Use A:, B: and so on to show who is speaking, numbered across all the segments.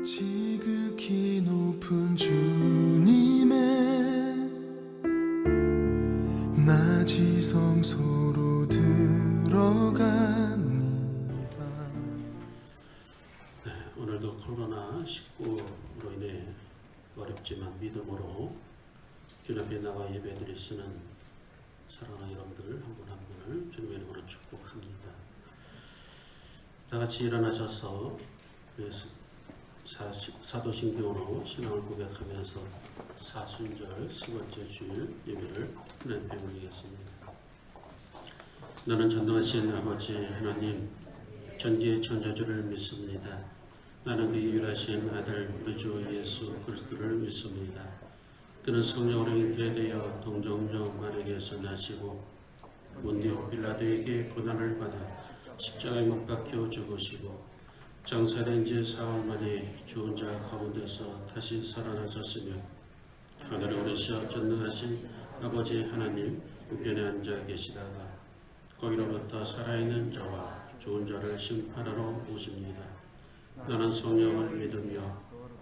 A: 지극히 높은 주님의 낮이 성소로 들어갑니다.
B: 네, 오늘도 코로나19로 인해 어렵지만 믿음으로 주 앞에 나와 예배드리시는 사랑하는 여러분들 한 분 한 분을 주님의 이름으로 축복합니다. 다 같이 일어나셔서 사도신경으로 신앙을 고백하면서 사순절 10월째 주일 예배를 하나님 앞에 올리겠습니다. 나는 전능하신 아버지 하나님 전지의 천자주를 믿습니다. 나는 그 유일하신 아들 우리 주 예수 그리스도를 믿습니다. 그는 성령으로 잉태되어 동정녀 마리아에게서 나시고 본디오 빌라도에게 고난을 받아 십자가에 못 박혀 죽으시고 장사된 지 4월 만에 죽은 자 가운데서 다시 살아나셨으며 하늘에 오르셔 전능하신 아버지 하나님 우편에 앉아 계시다가 거기로부터 살아있는 자와 죽은 자를 심판하러 오십니다. 나는 성령을 믿으며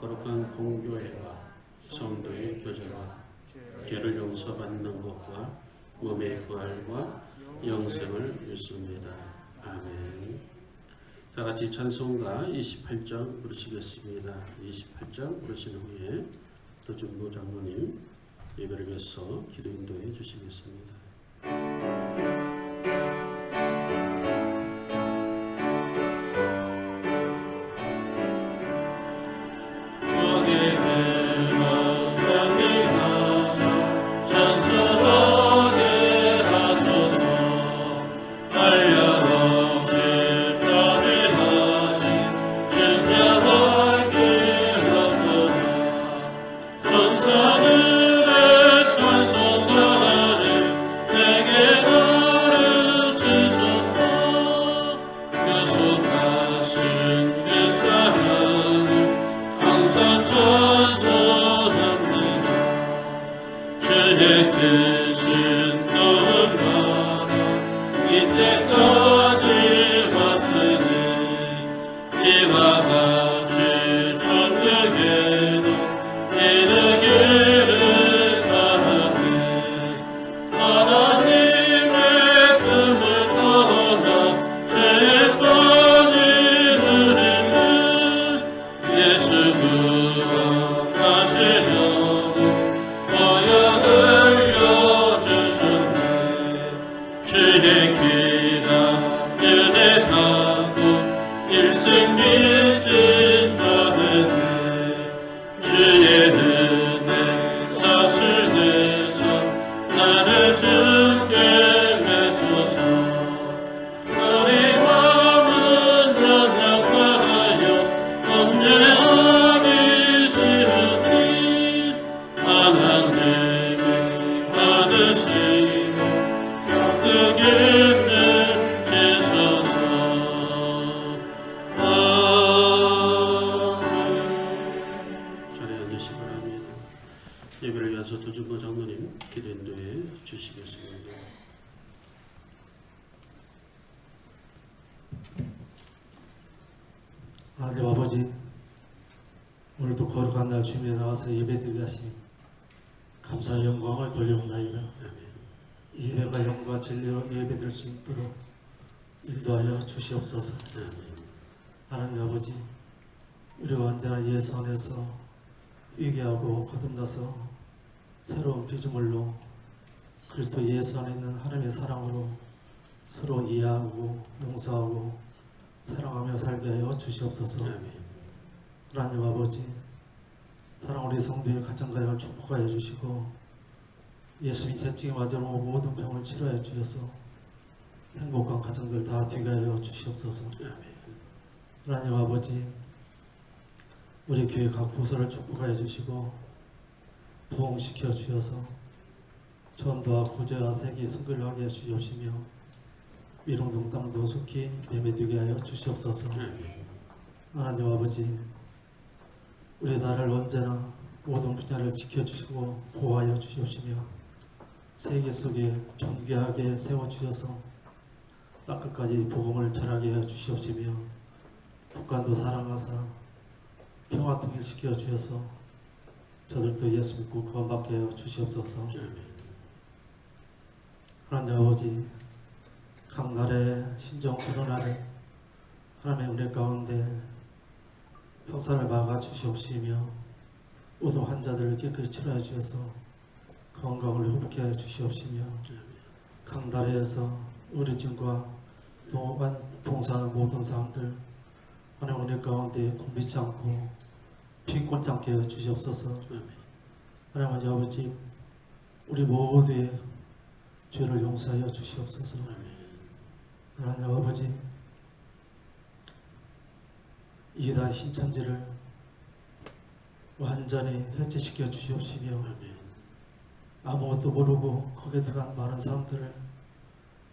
B: 거룩한 공교회와 성도의 교제와 죄를 용서받는 것과 몸의 부활과 영생을 믿습니다. 아멘. 다 같이 찬송가 28장 부르시겠습니다. 28장 부르신 후에 도준모 장로님 예배를 위해서 기도 인도해 주시겠습니다. 예배를 위해서 도준모 장로님 기도 인도해 주시겠습니다.
C: 하나님 아버지, 오늘도 거룩한 날 주님에 나와서 예배드리게 하시니 감사의 영광을 돌려옵나이다. 이 예배가 영과 진리로 예배드릴 수 있도록 인도하여 주시옵소서. 하나님 아버지, 우리가 언제나 예수 안에서 위계하고 거듭나서 새로운 피조물로 그리스도 예수 안에 있는 하나님의 사랑으로 서로 이해하고 용서하고 사랑하며 살게 하여 주시옵소서. 하나님 아버지, 사랑 우리 성도의 가정가정을 축복하여 주시고 예수님 채찍에 맞아 모든 병을 치료하여 주셔서 행복한 가정들 다 되게 하여 주시옵소서. 하나님 아버지, 우리 교회 각 부서를 축복하여 주시고 부흥시켜 주셔서 전도와 구제와 세계 선교를 하게 해 주시옵시며 위롱동 땅도 속히 매매되게 하여 주시옵소서. 하나님 아버지, 우리 나라를 언제나 모든 분야를 지켜주시고 보호하여 주시옵시며 세계 속에 존귀하게 세워주셔서 땅끝까지 복음을 전하게 하여 주시옵시며 북한도 사랑하사 평화 통일시켜 주셔서 저들도 예수 믿고 구원받게 하여 주시옵소서. 하나님 아버지, 각 나라의 신정 코로나를 하나님의 은혜 가운데 역사를 막아 주시옵시며 모든 환자들을 깨끗이 치료해 주셔서 건강을 회복해 하여 주시옵시며 각 나라에서 의료진과 또 봉사하는 모든 사람들 하나님 은혜 가운데 곤비치 않고 빈곤치 않게 하여 주시옵소서. 하나님 아버지, 우리 모두의 죄를 용서하여 주시옵소서. 하나님 아버지, 이단 신천지를 완전히 해체시켜 주시옵시며 아무것도 모르고 거기에 들어간 많은 사람들을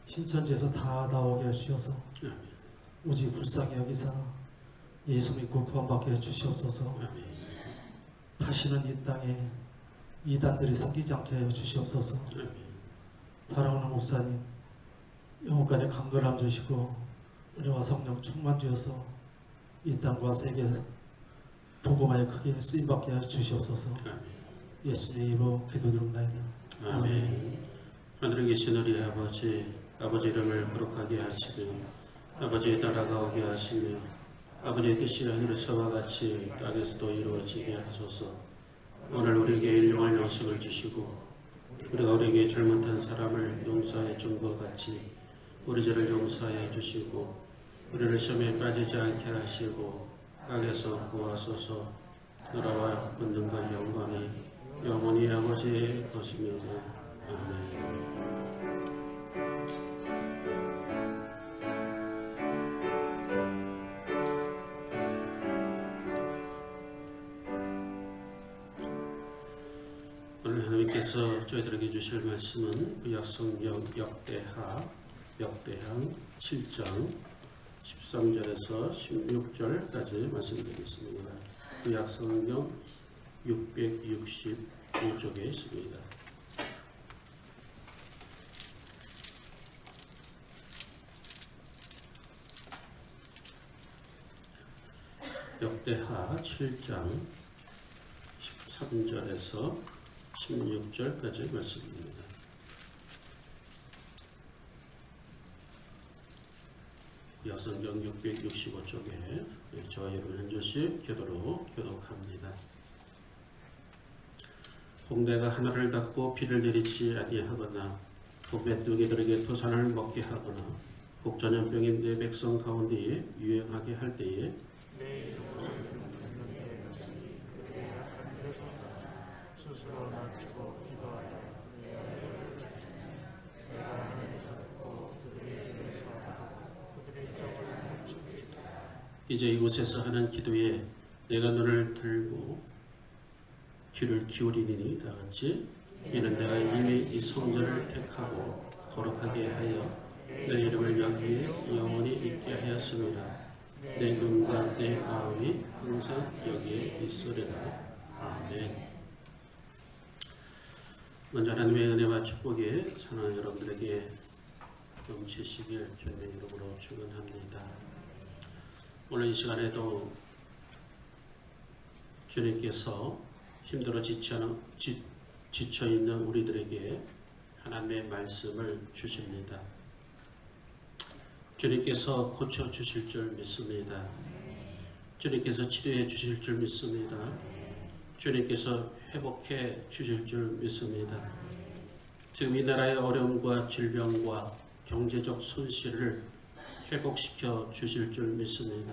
C: 신천지에서 다 나오게 해주셔서 오직 불쌍히 여기사 예수 믿고 구원받게 해주시옵소서. 다시는 이 땅에 이단들이 생기지 않게 해주시옵소서. 사랑하는 목사님, 영혼간에 강건함 주시고 은혜와 성령 충만 주셔서 이 땅과 세계 복음하여 크게 쓰임받게 해주시옵소서. 예수님의 이름으로 기도드립니다.
B: 아멘. 하늘에 계신 우리 아버지, 아버지 이름을 거룩하게 하시며 아버지의 나라가 오게 하시며 아버지의 뜻이 하늘에서와 같이 땅에서도 이루어지게 하소서. 오늘 우리에게 일용할 양식을 주시고 우리가 우리에게 잘못한 사람을 용서해 준 것 같이 우리 죄를 용서해 주시고 우리를 시험에 빠지지 않게 하시고 악에서 구하소서. 나라와 권능과 영광이 영원히 아버지의 것입니다. 아멘. 오늘 하나님께서 저희들에게 주실 말씀은 구약성경 역대하 7장 13절에서 16절까지 말씀드리겠습니다. 구약성경 665쪽에 있습니다. 역대하 7장 13절에서 16절까지 말씀입니다. 구약성경 665쪽에 저와 여러분 한 절씩 기도로 교독합니다. 홍대가 하늘을 닫고 비를 내리지 아니하거나 또 메뚜기들에게 토산을 먹게 하거나 복전염병인 내 백성 가운데에 유행하게 할 때에 이제 이곳에서 하는 기도에 내가 눈을 들고 귀를 기울이니 다같이 이는 내가 이미 이 성전을 택하고 거룩하게 하여 내 이름을 여기에 영원히 있게 하였습니다. 내 눈과 내 마음이 항상 여기에 있으리라. 아멘. 먼저 하나님의 은혜와 축복이 사랑하는 여러분들에게 넘치시길 주님의 이름으로 축원합니다. 오늘 이 시간에도 주님께서 힘들어 지쳐있는 우리들에게 하나님의 말씀을 주십니다. 주님께서 고쳐주실 줄 믿습니다. 주님께서 치료해 주실 줄 믿습니다. 주님께서 회복해 주실 줄 믿습니다. 지금 이 나라의 어려움과 질병과 경제적 손실을 회복시켜 주실 줄 믿습니다.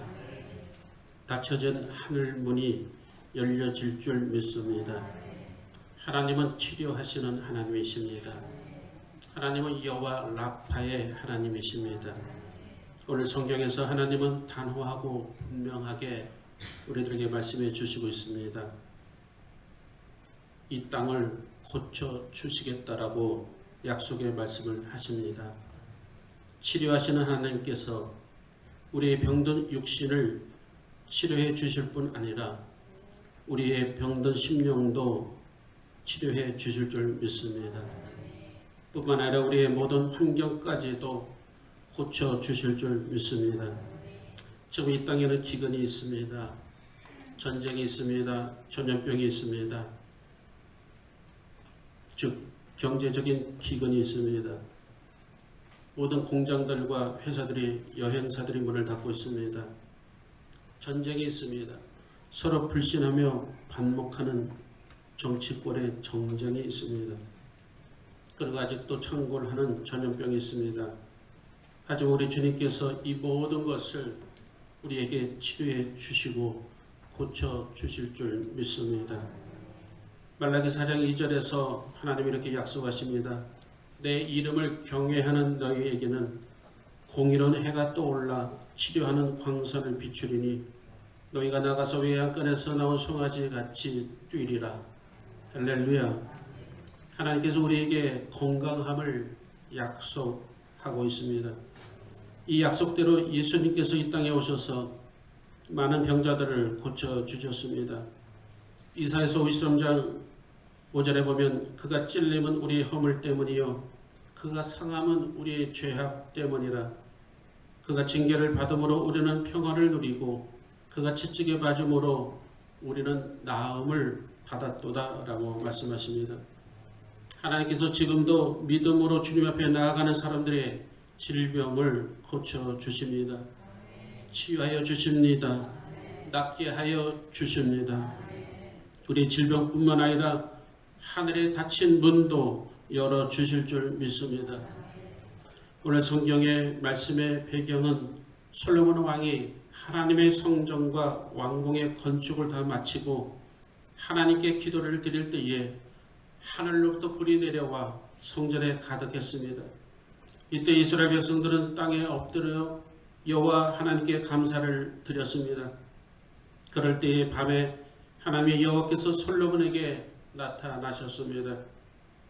B: 닫혀진 하늘 문이 열려질 줄 믿습니다. 하나님은 치료하시는 하나님이십니다. 하나님은 여호와 라파의 하나님이십니다. 오늘 성경에서 하나님은 단호하고 분명하게 우리들에게 말씀해 주시고 있습니다. 이 땅을 고쳐 주시겠다라고 약속의 말씀을 하십니다. 치료하시는 하나님께서 우리의 병든 육신을 치료해 주실 뿐 아니라 우리의 병든 심령도 치료해 주실 줄 믿습니다. 뿐만 아니라 우리의 모든 환경까지도 고쳐 주실 줄 믿습니다. 지금 이 땅에는 기근이 있습니다. 전쟁이 있습니다. 전염병이 있습니다. 즉 경제적인 기근이 있습니다. 모든 공장들과 회사들이 여행사들이 문을 닫고 있습니다. 전쟁이 있습니다. 서로 불신하며 반목하는 정치권의 정쟁이 있습니다. 그리고 아직도 창궐 하는 전염병이 있습니다. 하지만 우리 주님께서 이 모든 것을 우리에게 치료해 주시고 고쳐 주실 줄 믿습니다. 말라기 4장 2절에서 하나님이 이렇게 약속하십니다. 내 이름을 경외하는 너희에게는 공의로운 해가 떠올라 치료하는 광선을 비추리니 너희가 나가서 외양간에서 나온 송아지 같이 뛰리라. 할렐루야. 하나님께서 우리에게 건강함을 약속하고 있습니다. 이 약속대로 예수님께서 이 땅에 오셔서 많은 병자들을 고쳐주셨습니다. 이사야서 53장 5절에 보면 그가 찔림은 우리의 허물 때문이요 그가 상함은 우리의 죄악 때문이라. 그가 징계를 받음으로 우리는 평화를 누리고 그가 채찍에 맞음으로 우리는 나음을 받았도다 라고 말씀하십니다. 하나님께서 지금도 믿음으로 주님 앞에 나아가는 사람들의 질병을 고쳐주십니다. 치유하여 주십니다. 낫게 하여 주십니다. 우리 질병뿐만 아니라 하늘에 닫힌 문도 열어주실 줄 믿습니다. 오늘 성경의 말씀의 배경은 솔로몬 왕이 하나님의 성전과 왕궁의 건축을 다 마치고 하나님께 기도를 드릴 때에 하늘로부터 불이 내려와 성전에 가득했습니다. 이때 이스라엘 백성들은 땅에 엎드려 여호와 하나님께 감사를 드렸습니다. 그럴 때에 밤에 하나님의 여호와께서 솔로몬에게 나타나셨습니다.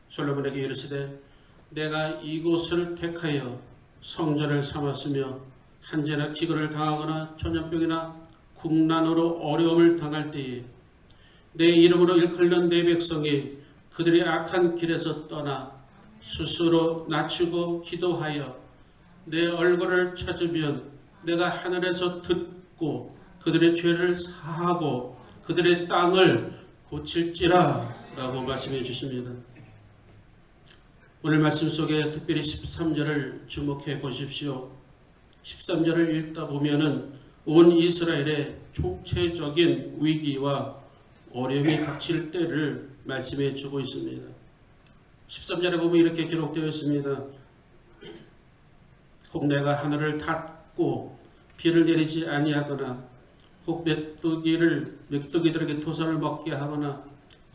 B: 솔로몬에게 이르시되 내가 이곳을 택하여 성전을 삼았으며 한재나 기근을 당하거나 전염병이나 국난으로 어려움을 당할 때에 내 이름으로 일컬는 내 백성이 그들의 악한 길에서 떠나 스스로 낮추고 기도하여 내 얼굴을 찾으면 내가 하늘에서 듣고 그들의 죄를 사하고 그들의 땅을 고칠지라 라고 말씀해 주십니다. 오늘 말씀 속에 특별히 13절을 주목해 보십시오. 13절을 읽다 보면은 온 이스라엘의 총체적인 위기와 어려움이 닥칠 때를 말씀해 주고 있습니다. 13절에 보면 이렇게 기록되어 있습니다. 혹 내가 하늘을 닫고 비를 내리지 아니하거나 혹 메뚜기들에게 토사를 먹게 하거나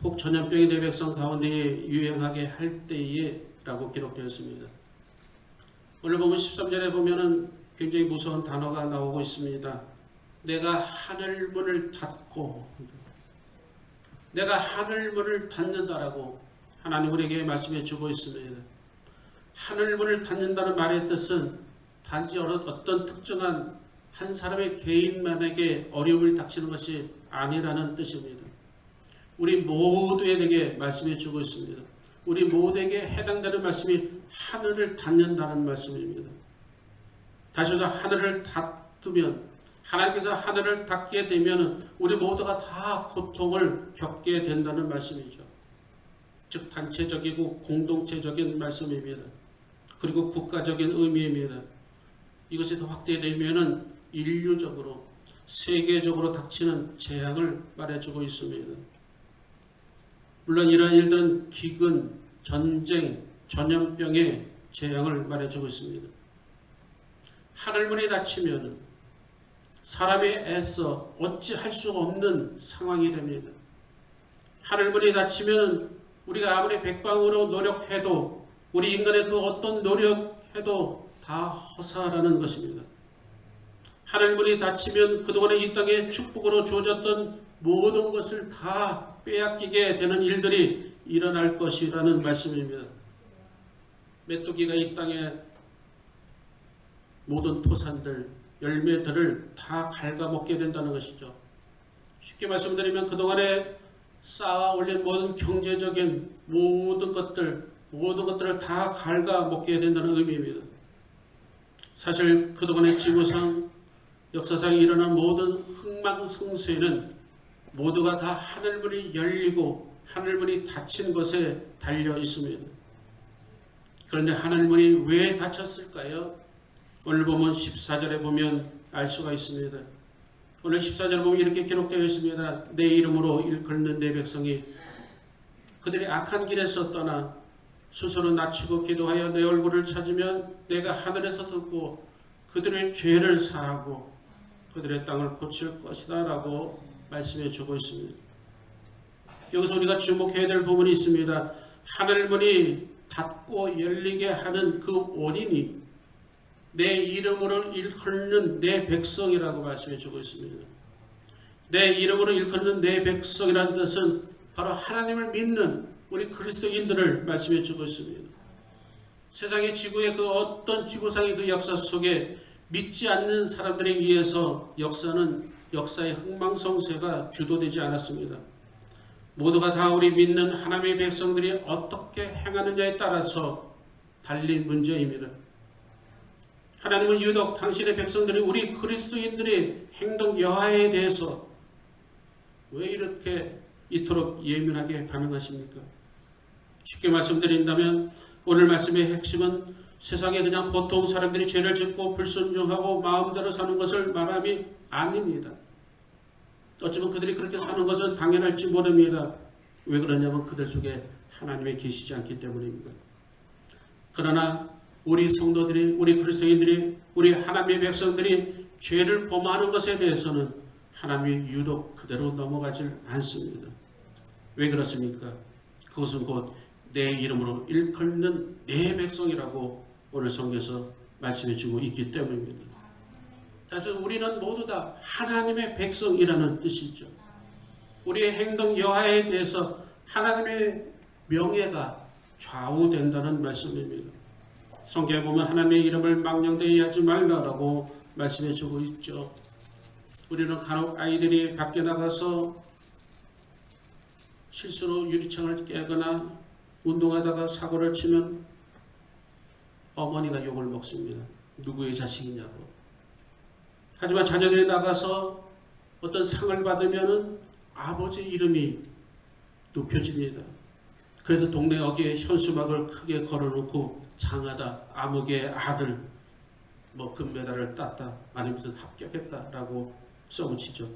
B: 혹 전염병이 내 백성 가운데에 유행하게 할 때에 라고 기록되어 있습니다. 오늘 보면 13절에 보면은 굉장히 무서운 단어가 나오고 있습니다. 내가 하늘 문을 닫고 내가 하늘 문을 닫는다라고 하나님 우리에게 말씀해 주고 있습니다. 하늘 문을 닫는다는 말의 뜻은 단지 어떤 특정한 한 사람의 개인만에게 어려움을 닥치는 것이 아니라는 뜻입니다. 우리 모두에게 말씀해 주고 있습니다. 우리 모두에게 해당되는 말씀이 하늘을 닫는다는 말씀입니다. 다시 해서 하늘을 닫으면 하나님께서 하늘을 닫게 되면 우리 모두가 다 고통을 겪게 된다는 말씀이죠. 즉 단체적이고 공동체적인 말씀입니다. 그리고 국가적인 의미입니다. 이것이 더 확대되면 인류적으로 세계적으로 닥치는 재앙을 말해주고 있습니다. 물론 이러한 일들은 기근, 전쟁, 전염병의 재앙을 말해주고 있습니다. 하늘문이 닫히면 사람이 애써 어찌할 수 없는 상황이 됩니다. 하늘문이 닫히면 우리가 아무리 백방으로 노력해도 우리 인간의 그 어떤 노력해도 다 허사라는 것입니다. 하늘문이 닫히면 그동안에 이 땅에 축복으로 주어졌던 모든 것을 다 빼앗기게 되는 일들이 일어날 것이라는 말씀입니다. 메뚜기가 이 땅에 모든 토산들, 열매들을 다 갉아먹게 된다는 것이죠. 쉽게 말씀드리면 그동안에 쌓아 올린 모든 경제적인 모든 것들을 다 갉아먹게 된다는 의미입니다. 사실 그동안의 지구상, 역사상에 일어난 모든 흥망성쇠는 모두가 다 하늘문이 열리고 하늘문이 닫힌 것에 달려 있습니다. 그런데 하늘문이 왜 닫혔을까요? 오늘 보면 14절에 보면 알 수가 있습니다. 오늘 14절에 보면 이렇게 기록되어 있습니다. 내 이름으로 일컫는 내 백성이 그들이 악한 길에서 떠나 스스로 낮추고 기도하여 내 얼굴을 찾으면 내가 하늘에서 듣고 그들의 죄를 사하고 그들의 땅을 고칠 것이다 라고 말씀해 주고 있습니다. 여기서 우리가 주목해야 될 부분이 있습니다. 하늘문이 닫고 열리게 하는 그 원인이 내 이름으로 일컫는 내 백성이라고 말씀해 주고 있습니다. 내 이름으로 일컫는 내 백성이라는 뜻은 바로 하나님을 믿는 우리 그리스도인들을 말씀해 주고 있습니다. 세상의 지구의 그 어떤 지구상의 그 역사 속에 믿지 않는 사람들에 의해서 역사의 흥망성쇠가 주도되지 않았습니다. 모두가 다 우리 믿는 하나님의 백성들이 어떻게 행하느냐에 따라서 달린 문제입니다. 하나님은 유독 당신의 백성들이 우리 그리스도인들의 행동 여하에 대해서 왜 이렇게 이토록 예민하게 반응하십니까? 쉽게 말씀드린다면 오늘 말씀의 핵심은 세상에 그냥 보통 사람들이 죄를 짓고 불순종하고 마음대로 사는 것을 말함이 아닙니다. 어쩌면 그들이 그렇게 사는 것은 당연할지 모릅니다. 왜 그러냐면 그들 속에 하나님이 계시지 않기 때문입니다. 그러나 우리 성도들이, 우리 그리스도인들이, 우리 하나님의 백성들이 죄를 범하는 것에 대해서는 하나님이 유독 그대로 넘어가질 않습니다. 왜 그렇습니까? 그것은 곧 내 이름으로 일컫는 내 백성이라고 오늘 성경에서 말씀해 주고 있기 때문입니다. 사실 우리는 모두 다 하나님의 백성이라는 뜻이죠. 우리의 행동 여하에 대해서 하나님의 명예가 좌우된다는 말씀입니다. 성경에 보면 하나님의 이름을 망령되이 하지 말라라고 말씀해 주고 있죠. 우리는 간혹 아이들이 밖에 나가서 실수로 유리창을 깨거나 운동하다가 사고를 치면 어머니가 욕을 먹습니다. 누구의 자식이냐고. 하지만 자녀들이 나가서 어떤 상을 받으면 아버지 이름이 높여집니다. 그래서 동네 어귀에 현수막을 크게 걸어놓고 장하다, 아무개 아들, 뭐 금메달을 땄다, 아니면 합격했다라고 써붙이죠.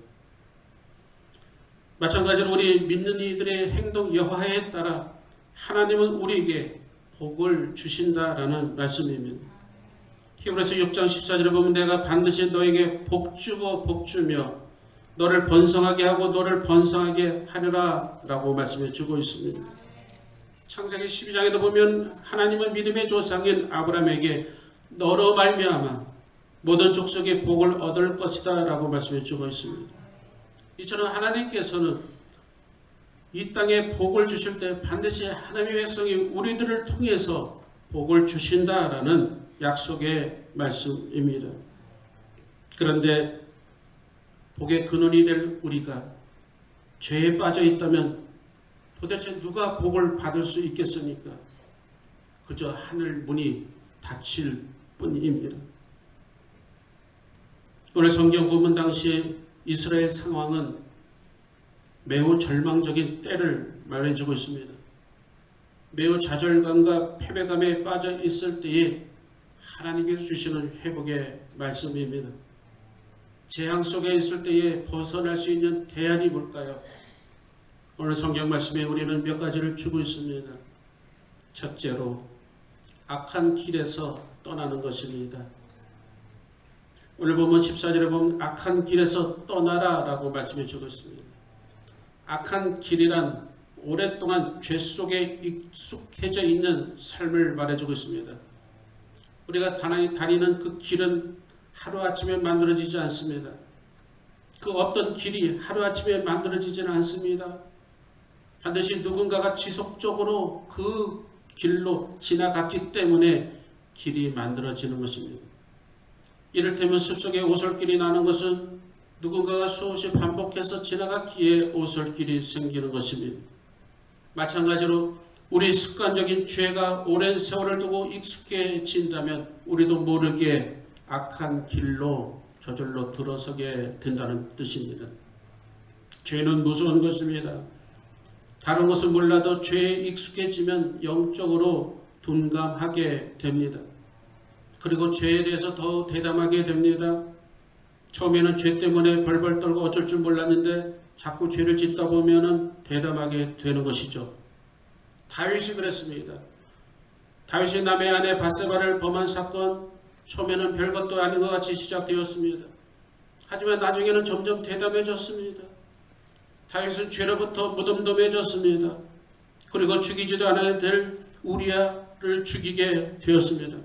B: 마찬가지로 우리 믿는 이들의 행동 여하에 따라 하나님은 우리에게 복을 주신다라는 말씀입니다. 히브리서 6장 14절에 보면 내가 반드시 너에게 복주고 복주며 너를 번성하게 하고 너를 번성하게 하리라 라고 말씀해 주고 있습니다. 창세기 12장에도 보면 하나님은 믿음의 조상인 아브라함에게 너로 말미암아 모든 족속의 복을 얻을 것이다 라고 말씀해 주고 있습니다. 이처럼 하나님께서는 이 땅에 복을 주실 때 반드시 하나님의 백성이 우리들을 통해서 복을 주신다라는 약속의 말씀입니다. 그런데 복의 근원이 될 우리가 죄에 빠져 있다면 도대체 누가 복을 받을 수 있겠습니까? 그저 하늘 문이 닫힐 뿐입니다. 오늘 성경 본문 당시에 이스라엘 상황은 매우 절망적인 때를 말해주고 있습니다. 매우 좌절감과 패배감에 빠져 있을 때에 하나님께서 주시는 회복의 말씀입니다. 재앙 속에 있을 때에 벗어날 수 있는 대안이 뭘까요? 오늘 성경 말씀에 우리는 몇 가지를 주고 있습니다. 첫째로 악한 길에서 떠나는 것입니다. 오늘 보면 14절에 보면 악한 길에서 떠나라 라고 말씀해 주고 있습니다. 악한 길이란 오랫동안 죄 속에 익숙해져 있는 삶을 말해주고 있습니다. 우리가 다니는 그 길은 하루아침에 만들어지지 않습니다. 그 어떤 길이 하루아침에 만들어지지는 않습니다. 반드시 누군가가 지속적으로 그 길로 지나갔기 때문에 길이 만들어지는 것입니다. 이를테면 숲속에 오솔길이 나는 것은 누군가가 수없이 반복해서 지나갔기에 오솔길이 생기는 것입니다. 마찬가지로 우리 습관적인 죄가 오랜 세월을 두고 익숙해진다면 우리도 모르게 악한 길로 저절로 들어서게 된다는 뜻입니다. 죄는 무서운 것입니다. 다른 것은 몰라도 죄에 익숙해지면 영적으로 둔감하게 됩니다. 그리고 죄에 대해서 더 대담하게 됩니다. 처음에는 죄 때문에 벌벌 떨고 어쩔 줄 몰랐는데 자꾸 죄를 짓다 보면은 대담하게 되는 것이죠. 다윗이 그랬습니다. 다윗이 남의 아내 밧세바를 범한 사건, 처음에는 별것도 아닌 것 같이 시작되었습니다. 하지만 나중에는 점점 대담해졌습니다. 다윗은 죄로부터 무덤덤해졌습니다. 그리고 죽이지도 않아야 될 우리아를 죽이게 되었습니다.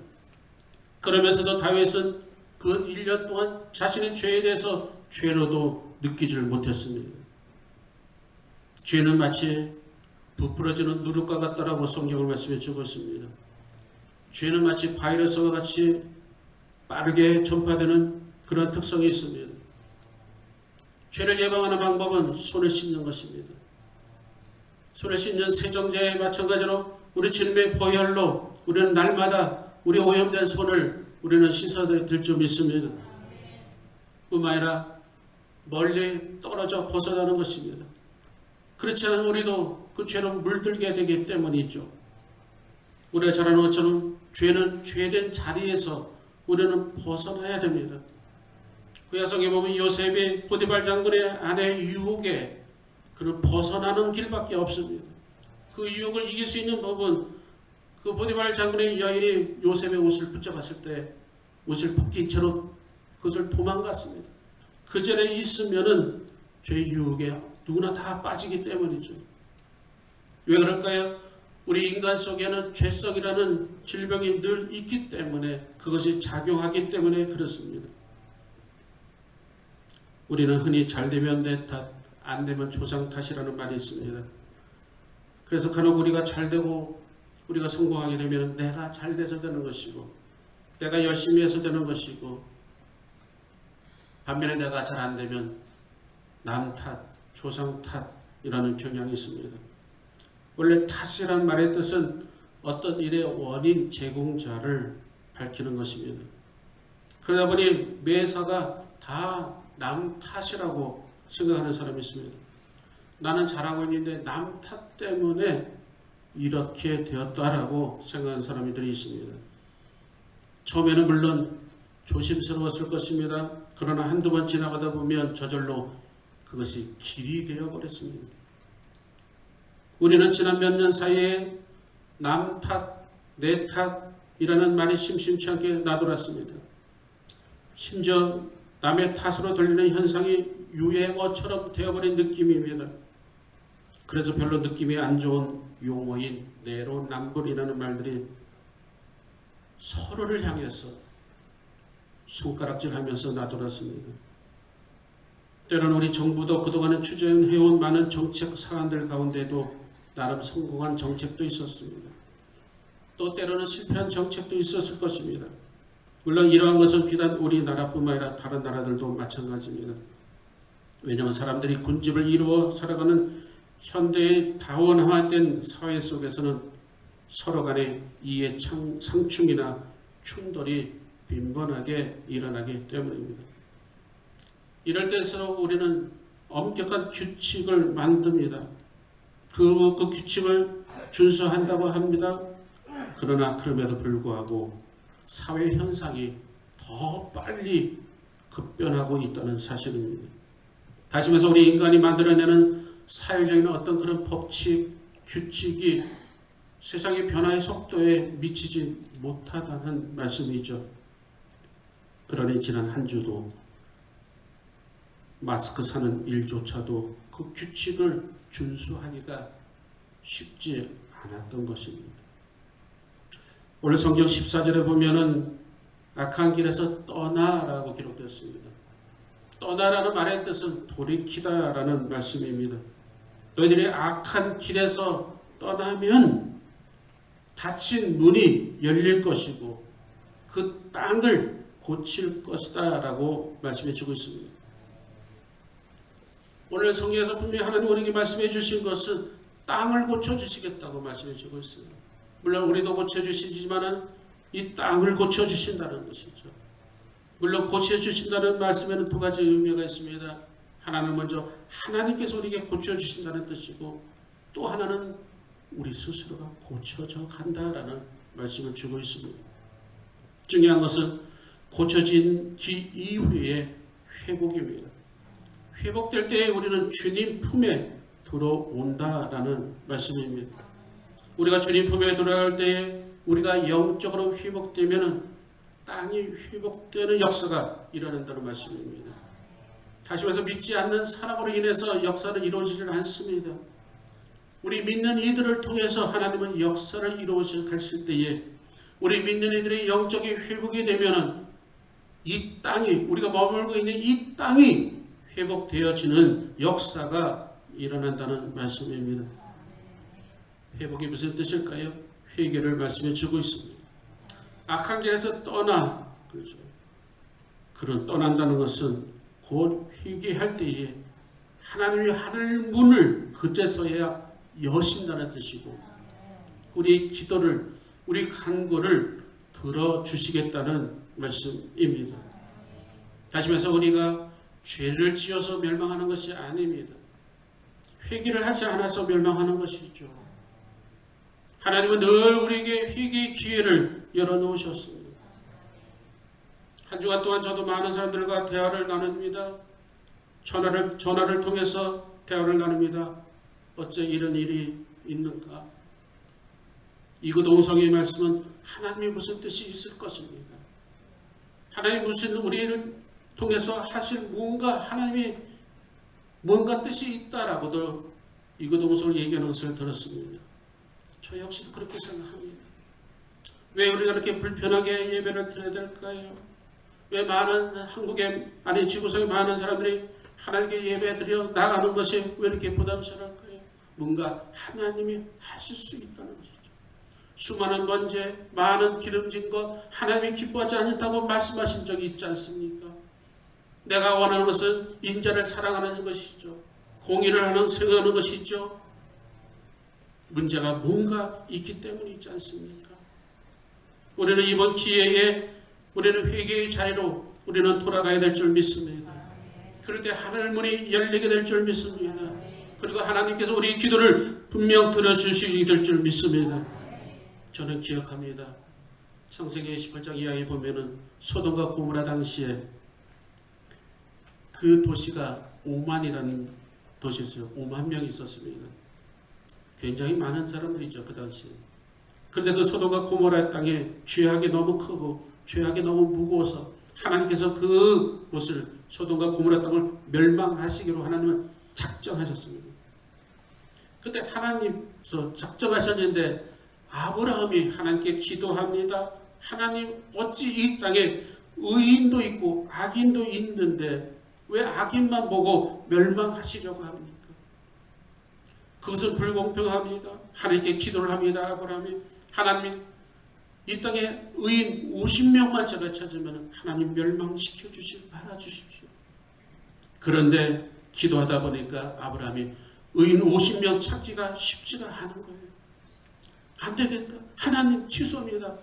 B: 그러면서도 다윗은 그 1년 동안 자신의 죄에 대해서 죄로도 느끼지를 못했습니다. 죄는 마치 부풀어지는 누룩과 같다라고 성경을 말씀해 주고 있습니다. 죄는 마치 바이러스와 같이 빠르게 전파되는 그런 특성이 있습니다. 죄를 예방하는 방법은 손을 씻는 것입니다. 손을 씻는 세정제에 마찬가지로 우리 주님의 보혈로 우리는 날마다 우리 오염된 손을 우리는 씻어야 될 줄 믿습니다. 뿐만 아니라 멀리 떨어져 벗어나는 것입니다. 그렇지 않은 우리도 그 죄로 물들게 되기 때문이죠. 우리가 잘 아는 것처럼 죄는 죄된 자리에서 우리는 벗어나야 됩니다. 구약성경에 보면 요셉이 보디발 장군의 아내 유혹에 그는 벗어나는 길밖에 없습니다. 그 유혹을 이길 수 있는 법은 그 보디발 장군의 여인이 요셉의 옷을 붙잡았을 때 옷을 벗긴 채로 그것을 도망갔습니다. 그 전에 있으면은 죄의 유혹에 누구나 다 빠지기 때문이죠. 왜 그럴까요? 우리 인간 속에는 죄성이라는 질병이 늘 있기 때문에 그것이 작용하기 때문에 그렇습니다. 우리는 흔히 잘 되면 내 탓, 안 되면 조상 탓이라는 말이 있습니다. 그래서 간혹 우리가 잘 되고 우리가 성공하게 되면 내가 잘 돼서 되는 것이고 내가 열심히 해서 되는 것이고 반면에 내가 잘 안 되면 남 탓, 조상 탓이라는 경향이 있습니다. 원래 탓이란 말의 뜻은 어떤 일의 원인 제공자를 밝히는 것입니다. 그러다 보니 매사가 다 남 탓이라고 생각하는 사람이 있습니다. 나는 잘하고 있는데 남 탓 때문에 이렇게 되었다라고 생각하는 사람들이 있습니다. 처음에는 물론 조심스러웠을 것입니다. 그러나 한두 번 지나가다 보면 저절로 그것이 길이 되어버렸습니다. 우리는 지난 몇 년 사이에 남 탓, 내 탓이라는 말이 심심치 않게 나돌았습니다. 심지어 남의 탓으로 들리는 현상이 유행어처럼 되어버린 느낌입니다. 그래서 별로 느낌이 안 좋은 용어인 내로남불이라는 말들이 서로를 향해서 손가락질하면서 나돌았습니다. 때로는 우리 정부도 그동안에 추진해온 많은 정책 사안들 가운데도 나름 성공한 정책도 있었습니다. 또 때로는 실패한 정책도 있었을 것입니다. 물론 이러한 것은 비단 우리나라뿐만 아니라 다른 나라들도 마찬가지입니다. 왜냐하면 사람들이 군집을 이루어 살아가는 현대의 다원화된 사회 속에서는 서로 간의 이해 상충이나 충돌이 빈번하게 일어나기 때문입니다. 이럴 때일수록 우리는 엄격한 규칙을 만듭니다. 그 규칙을 준수한다고 합니다. 그러나 그럼에도 불구하고 사회 현상이 더 빨리 급변하고 있다는 사실입니다. 다시 말해서 우리 인간이 만들어내는 사회적인 어떤 그런 법칙, 규칙이 세상의 변화의 속도에 미치지 못하다는 말씀이죠. 그러니 지난 한 주도 마스크 사는 일조차도 그 규칙을 준수하기가 쉽지 않았던 것입니다. 오늘 성경 14절에 보면은 악한 길에서 떠나라고 기록되었습니다. 떠나라는 말의 뜻은 돌이키다라는 말씀입니다. 너희들이 악한 길에서 떠나면 닫힌 문이 열릴 것이고 그 땅을 고칠 것이다 라고 말씀해 주고 있습니다. 오늘 성경에서 분명히 하나님 우리에게 말씀해 주신 것은 땅을 고쳐주시겠다고 말씀해 주고 있습니다. 물론 우리도 고쳐주시지만은 이 땅을 고쳐주신다는 것이죠. 물론 고쳐주신다는 말씀에는 두 가지 의미가 있습니다. 하나는 먼저 하나님께서 우리에게 고쳐주신다는 뜻이고, 또 하나는 우리 스스로가 고쳐져 간다라는 말씀을 주고 있습니다. 중요한 것은 고쳐진 뒤 이후의 회복입니다. 회복될 때에 우리는 주님 품에 들어온다라는 말씀입니다. 우리가 주님 품에 들어갈 때에 우리가 영적으로 회복되면 땅이 회복되는 역사가 일어난다는 말씀입니다. 다시 말해서 믿지 않는 사람으로 인해서 역사는 이루어지지 않습니다. 우리 믿는 이들을 통해서 하나님은 역사를 이루어질 때에 우리 믿는 이들의 영적인 회복이 되면 이 땅이, 우리가 머물고 있는 이 땅이 회복되어지는 역사가 일어난다는 말씀입니다. 회복이 무슨 뜻일까요? 회개를 말씀해 주고 있습니다. 악한 길에서 떠나, 그렇죠. 그런 떠난다는 것은 곧 회개할 때에 하나님이 하늘 문을 그때서야 여신다는 뜻이고, 우리 기도를, 우리 간구를 들어주시겠다는 말씀입니다. 다시 말해서 우리가 죄를 지어서 멸망하는 것이 아닙니다. 회개를 하지 않아서 멸망하는 것이죠. 하나님은 늘 우리에게 회개의 기회를 열어놓으셨습니다. 한 주간 동안 저도 많은 사람들과 대화를 나눕니다. 전화를 통해서 대화를 나눕니다. 어째 이런 일이 있는가? 이구동성의 말씀은 하나님의 무슨 뜻이 있을 것입니다. 하나님이 무슨 우리를 통해서 하실 뭔가, 하나님이 뭔가 뜻이 있다라고도 이구동성을 얘기하는 것을 들었습니다. 저 역시도 그렇게 생각합니다. 왜 우리가 이렇게 불편하게 예배를 드려야 될까요? 왜 많은 한국의, 아니 지구상의 많은 사람들이 하나님께 예배 드려 나가는 것이 왜 이렇게 부담스러울까요? 뭔가 하나님이 하실 수 있다는 것이죠. 수많은 번제, 많은 기름진 것, 하나님이 기뻐하지 않는다고 말씀하신 적이 있지 않습니까? 내가 원하는 것은 인자를 사랑하는 것이죠. 공의를 하는, 생각하는 것이죠. 문제가 뭔가 있기 때문이지 않습니까? 우리는 이번 기회에 우리는 회개의 자리로 우리는 돌아가야 될 줄 믿습니다. 그럴 때 하늘 문이 열리게 될 줄 믿습니다. 그리고 하나님께서 우리 기도를 분명 들어주시게 될 줄 믿습니다. 저는 기억합니다. 창세기 18장 이하에 보면은 소돔과 고모라 당시에 그 도시가 오만이라는 도시였어요. 5만 명이 있었습니다. 굉장히 많은 사람들이죠, 그 당시에. 그런데 그 소돔과 고모라 땅에 죄악이 너무 크고 죄악이 너무 무거워서 하나님께서 그 곳을, 소돔과 고모라 땅을 멸망하시기로 하나님은 작정하셨습니다. 그때 하나님께서 작정하셨는데 아브라함이 하나님께 기도합니다. 하나님, 어찌 이 땅에 의인도 있고 악인도 있는데 왜 악인만 보고 멸망하시려고 합니까? 그것은 불공평합니다. 하나님께 기도를 합니다. 아브라함이, 하나님, 이 땅에 의인 50명만 제가 찾으면 하나님 멸망시켜 주시고 말아주십시오. 그런데 기도하다 보니까 아브라함이 의인 50명 찾기가 쉽지가 않은 거예요. 안 되겠다. 하나님 취소합니다.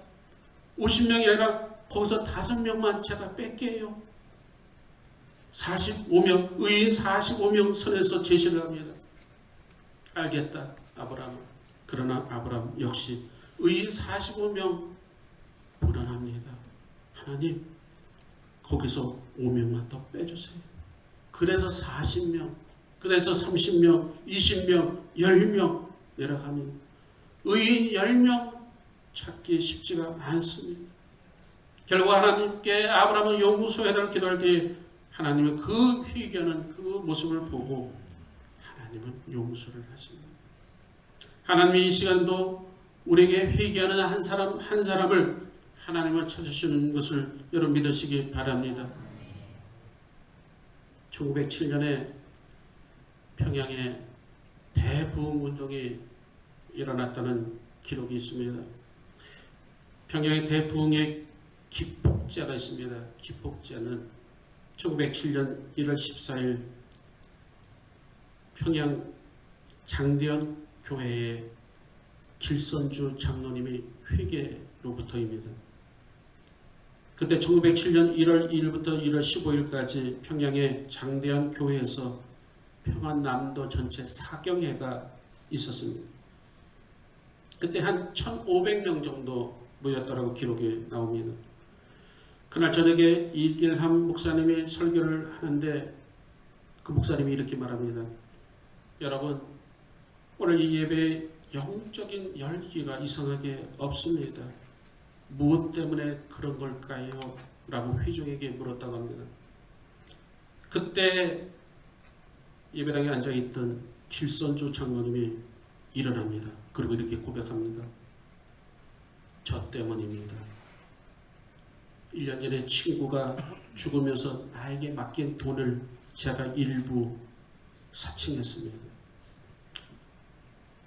B: 50명이 아니라 거기서 5명만 제가 뺄게요. 45명, 의인 45명 선에서 제시를 합니다. 알겠다, 아브라함. 그러나 아브라함 역시 의인 45명 불안합니다. 하나님, 거기서 5명만 더 빼주세요. 그래서 40명, 그래서 30명, 20명, 10명 내려갑니다. 의인 10명 찾기 쉽지가 않습니다. 결국 하나님께 아브라함은 용서해달라고 기도할 때 하나님은 그 회개하는 그 모습을 보고 하나님은 용서를 하십니다. 하나님이 이 시간도 우리에게 회개하는 한 사람을 하나님을 찾으시는 것을 여러분 믿으시기 바랍니다. 1907년에 평양에 대부흥운동이 일어났다는 기록이 있습니다. 평양의 대부흥의 기폭제가 있습니다. 기폭제는 1907년 1월 14일 평양 장대현 교회의 길선주 장로님의 회개로부터입니다. 그때 1907년 1월 2일부터 1월 15일까지 평양의 장대한 교회에서 평안남도 전체 사경회가 있었습니다. 그때 한 1,500명 정도 모였다라고 기록이 나옵니다. 그날 저녁에 이길함 목사님이 설교를 하는데 그 목사님이 이렇게 말합니다. 여러분, 오늘 이 예배에 영적인 열기가 이상하게 없습니다. 무엇 때문에 그런 걸까요? 라고 회중에게 물었다고 합니다. 그때 예배당에 앉아있던 길선조 장로님이 일어납니다. 그리고 이렇게 고백합니다. 저 때문입니다. 1년 전에 친구가 죽으면서 나에게 맡긴 돈을 제가 일부 사칭했습니다.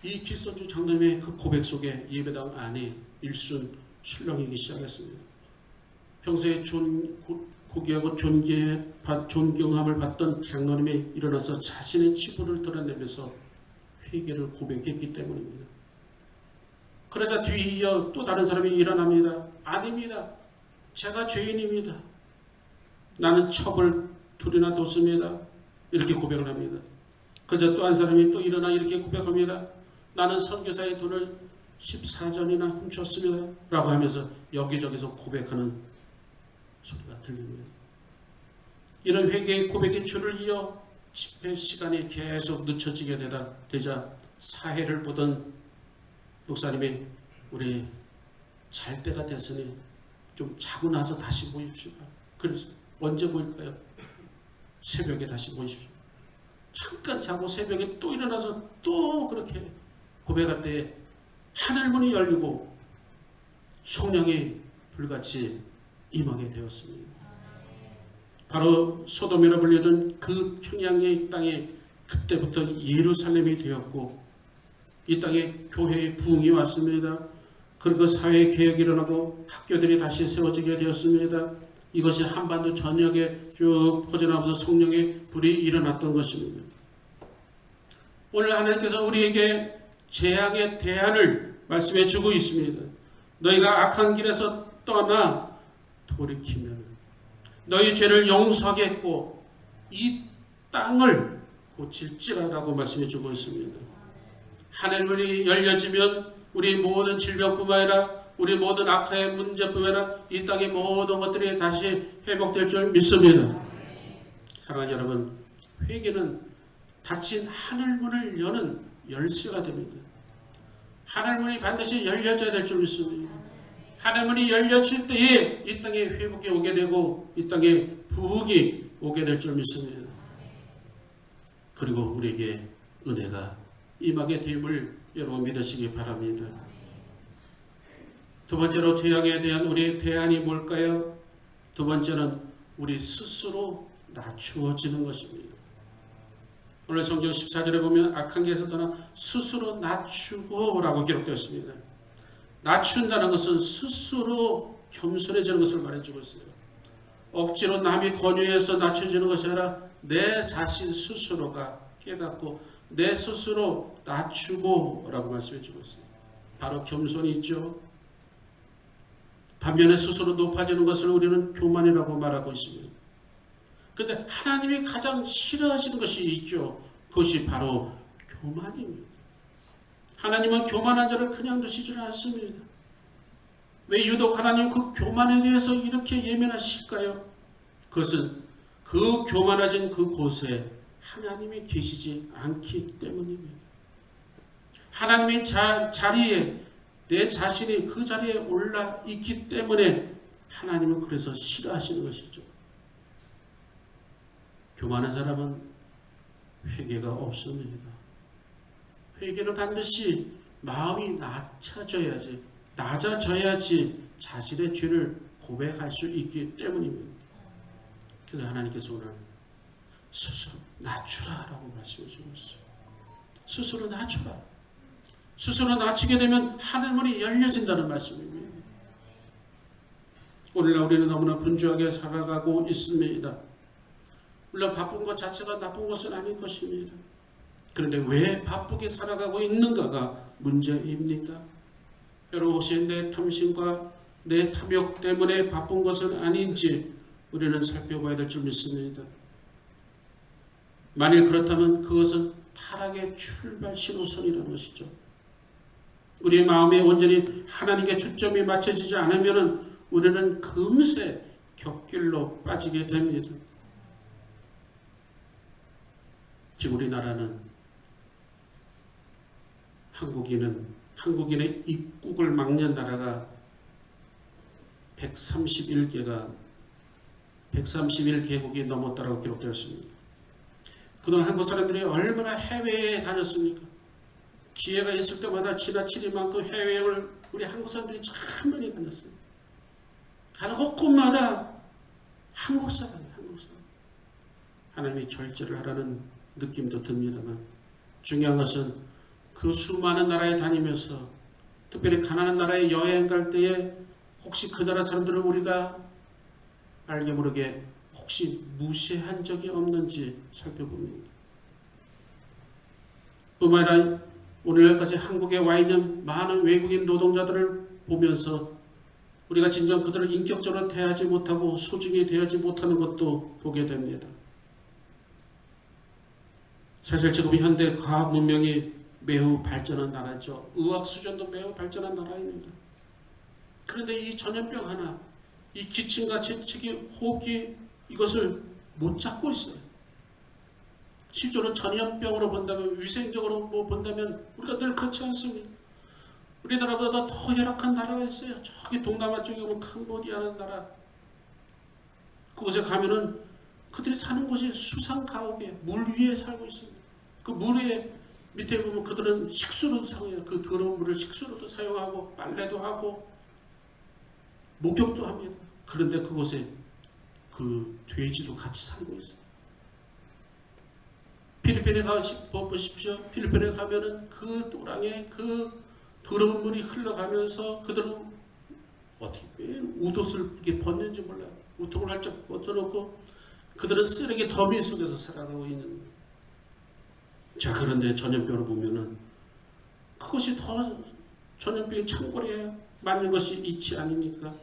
B: 이 길선조 장로님의 그 고백 속에 예배당 안에 일순 술렁이기 시작했습니다. 평소에 고귀하고 존경함을 받던 장로님이 일어나서 자신의 치부를 드러내면서 회개를 고백했기 때문입니다. 그러자 뒤이어 또 다른 사람이 일어납니다. 아닙니다. 제가 죄인입니다. 나는 첩을 둘이나 뒀습니다. 이렇게 고백을 합니다. 그저 또 한 사람이 또 일어나 이렇게 고백합니다. 나는 선교사의 돈을 14전이나 훔쳤습니다. 라고 하면서 여기저기서 고백하는 소리가 들립니다. 이런 회개의 고백의 줄을 이어 집회 시간이 계속 늦춰지게 되자 사회를 보던 목사님이 우리 잘 때가 됐으니 좀 자고 나서 다시 모입시다. 그래서 언제 모일까요? 새벽에 다시 모이십시오. 잠깐 자고 새벽에 또 일어나서 또 그렇게 고백할 때 하늘문이 열리고 성령이 불같이 임하게 되었습니다. 바로 소돔이라 불리던 그 평양의 땅이 그때부터 예루살렘이 되었고 이 땅에 교회의 부흥이 왔습니다. 그리고 사회 개혁이 일어나고 학교들이 다시 세워지게 되었습니다. 이것이 한반도 전역에 쭉 퍼져나오면서 성령의 불이 일어났던 것입니다. 오늘 하나님께서 우리에게 재앙의 대안을 말씀해 주고 있습니다. 너희가 악한 길에서 떠나 돌이키면 너희 죄를 용서하겠고 이 땅을 고칠지라라고 말씀해 주고 있습니다. 하늘문이 열려지면 우리 모든 질병뿐만 아니라 우리 모든 악화의 문제뿐만 아니라 이 땅의 모든 것들이 다시 회복될 줄 믿습니다. 사랑하는 여러분, 회개는 닫힌 하늘문을 여는 열쇠가 됩니다. 하늘문이 반드시 열려져야 될 줄 믿습니다. 하늘문이 열려질 때에 이 땅에 회복이 오게 되고 이 땅에 부흥이 오게 될 줄 믿습니다. 그리고 우리에게 은혜가 임하게 됨을 여러분 믿으시기 바랍니다. 두 번째로 재앙에 대한 우리의 대안이 뭘까요? 두 번째는 우리 스스로 낮추어지는 것입니다. 오늘 성경 14절에 보면 악한 길에서 떠나 스스로 낮추고 라고 기록되었습니다. 낮춘다는 것은 스스로 겸손해지는 것을 말해주고 있어요. 억지로 남이 권유해서 낮춰지는 것이 아니라 내 자신 스스로가 깨닫고 내 스스로 낮추고 라고 말씀해주고 있어요. 바로 겸손이 있죠. 반면에 스스로 높아지는 것을 우리는 교만이라고 말하고 있습니다. 그런데 하나님이 가장 싫어하시는 것이 있죠. 그것이 바로 교만입니다. 하나님은 교만한 자를 그냥 두시지는 않습니다. 왜 유독 하나님 그 교만에 대해서 이렇게 예민하실까요? 그것은 그 교만해진 그곳에 하나님이 계시지 않기 때문입니다. 하나님의 자리에 내 자신이 그 자리에 올라 있기 때문에 하나님은 그래서 싫어하시는 것이죠. 교만한 사람은 회개가 없습니다. 회개는 반드시 마음이 낮아져야지 자신의 죄를 고백할 수 있기 때문입니다. 그래서 하나님께서 오늘 스스로 낮추라라고 말씀해 주고 있어요. 스스로 낮추라. 스스로 낮추게 되면 하늘문이 열려진다는 말씀입니다. 오늘날 우리는 너무나 분주하게 살아가고 있습니다. 물론 바쁜 것 자체가 나쁜 것은 아닌 것입니다. 그런데 왜 바쁘게 살아가고 있는가가 문제입니다. 여러분 혹시 내 탐심과 내 탐욕 때문에 바쁜 것은 아닌지 우리는 살펴봐야 될 줄 믿습니다. 만일 그렇다면 그것은 타락의 출발 신호선이라는 것이죠. 우리의 마음에 온전히 하나님께 초점이 맞춰지지 않으면 우리는 금세 격길로 빠지게 됩니다. 지금 우리나라는 한국인의 입국을 막는 나라가 131개국이 넘었다고 기록되었습니다. 그동안 한국 사람들이 얼마나 해외에 다녔습니까? 기회가 있을 때마다 지나치리만큼 해외여행을 우리 한국 사람들이 참 많이 다녔어요. 가는 곳곳마다 한국 사람이에요. 하나님이 절제를 하라는 느낌도 듭니다만 중요한 것은 그 수많은 나라에 다니면서 특별히 가난한 나라에 여행 갈 때에 혹시 그 나라 사람들을 우리가 알게 모르게 혹시 무시한 적이 없는지 살펴봅니다. 뿐만 아니라 오늘 여기까지 한국에 와 있는 많은 외국인 노동자들을 보면서 우리가 진정 그들을 인격적으로 대하지 못하고 소중히 대하지 못하는 것도 보게 됩니다. 사실 지금 현대 과학 문명이 매우 발전한 나라죠. 의학 수준도 매우 발전한 나라입니다. 그런데 이 전염병 하나, 이 기침과 재채기, 호흡기 이것을 못 잡고 있어요. 실제로 전염병으로 본다면, 위생적으로 본다면 우리가 늘 그렇지 않습니까? 우리나라보다 더 열악한 나라가 있어요. 저기 동남아 쪽에 보면 캄보디아라는 나라. 그곳에 가면은 그들이 사는 곳이 수상 가옥이에요. 물 위에 살고 있습니다. 그 물 위에 밑에 보면 그들은 식수로도 사용해요. 그 더러운 물을 식수로도 사용하고 빨래도 하고 목욕도 합니다. 그런데 그곳에 그 돼지도 같이 살고 있어요. 필리핀에 보십시오. 필리핀에 가면은 그 또랑에 그 더러운 물이 흘러가면서 그들은 어떻게 옷을 이렇게 벗는지 몰라요. 우통을 활짝 벗어놓고 그들은 쓰레기 더미 속에서 살아가고 있는 거예요. 자, 그런데 전염병을 보면은 그것이 더 전염병의 창궐에 맞는 것이 있지 않습니까?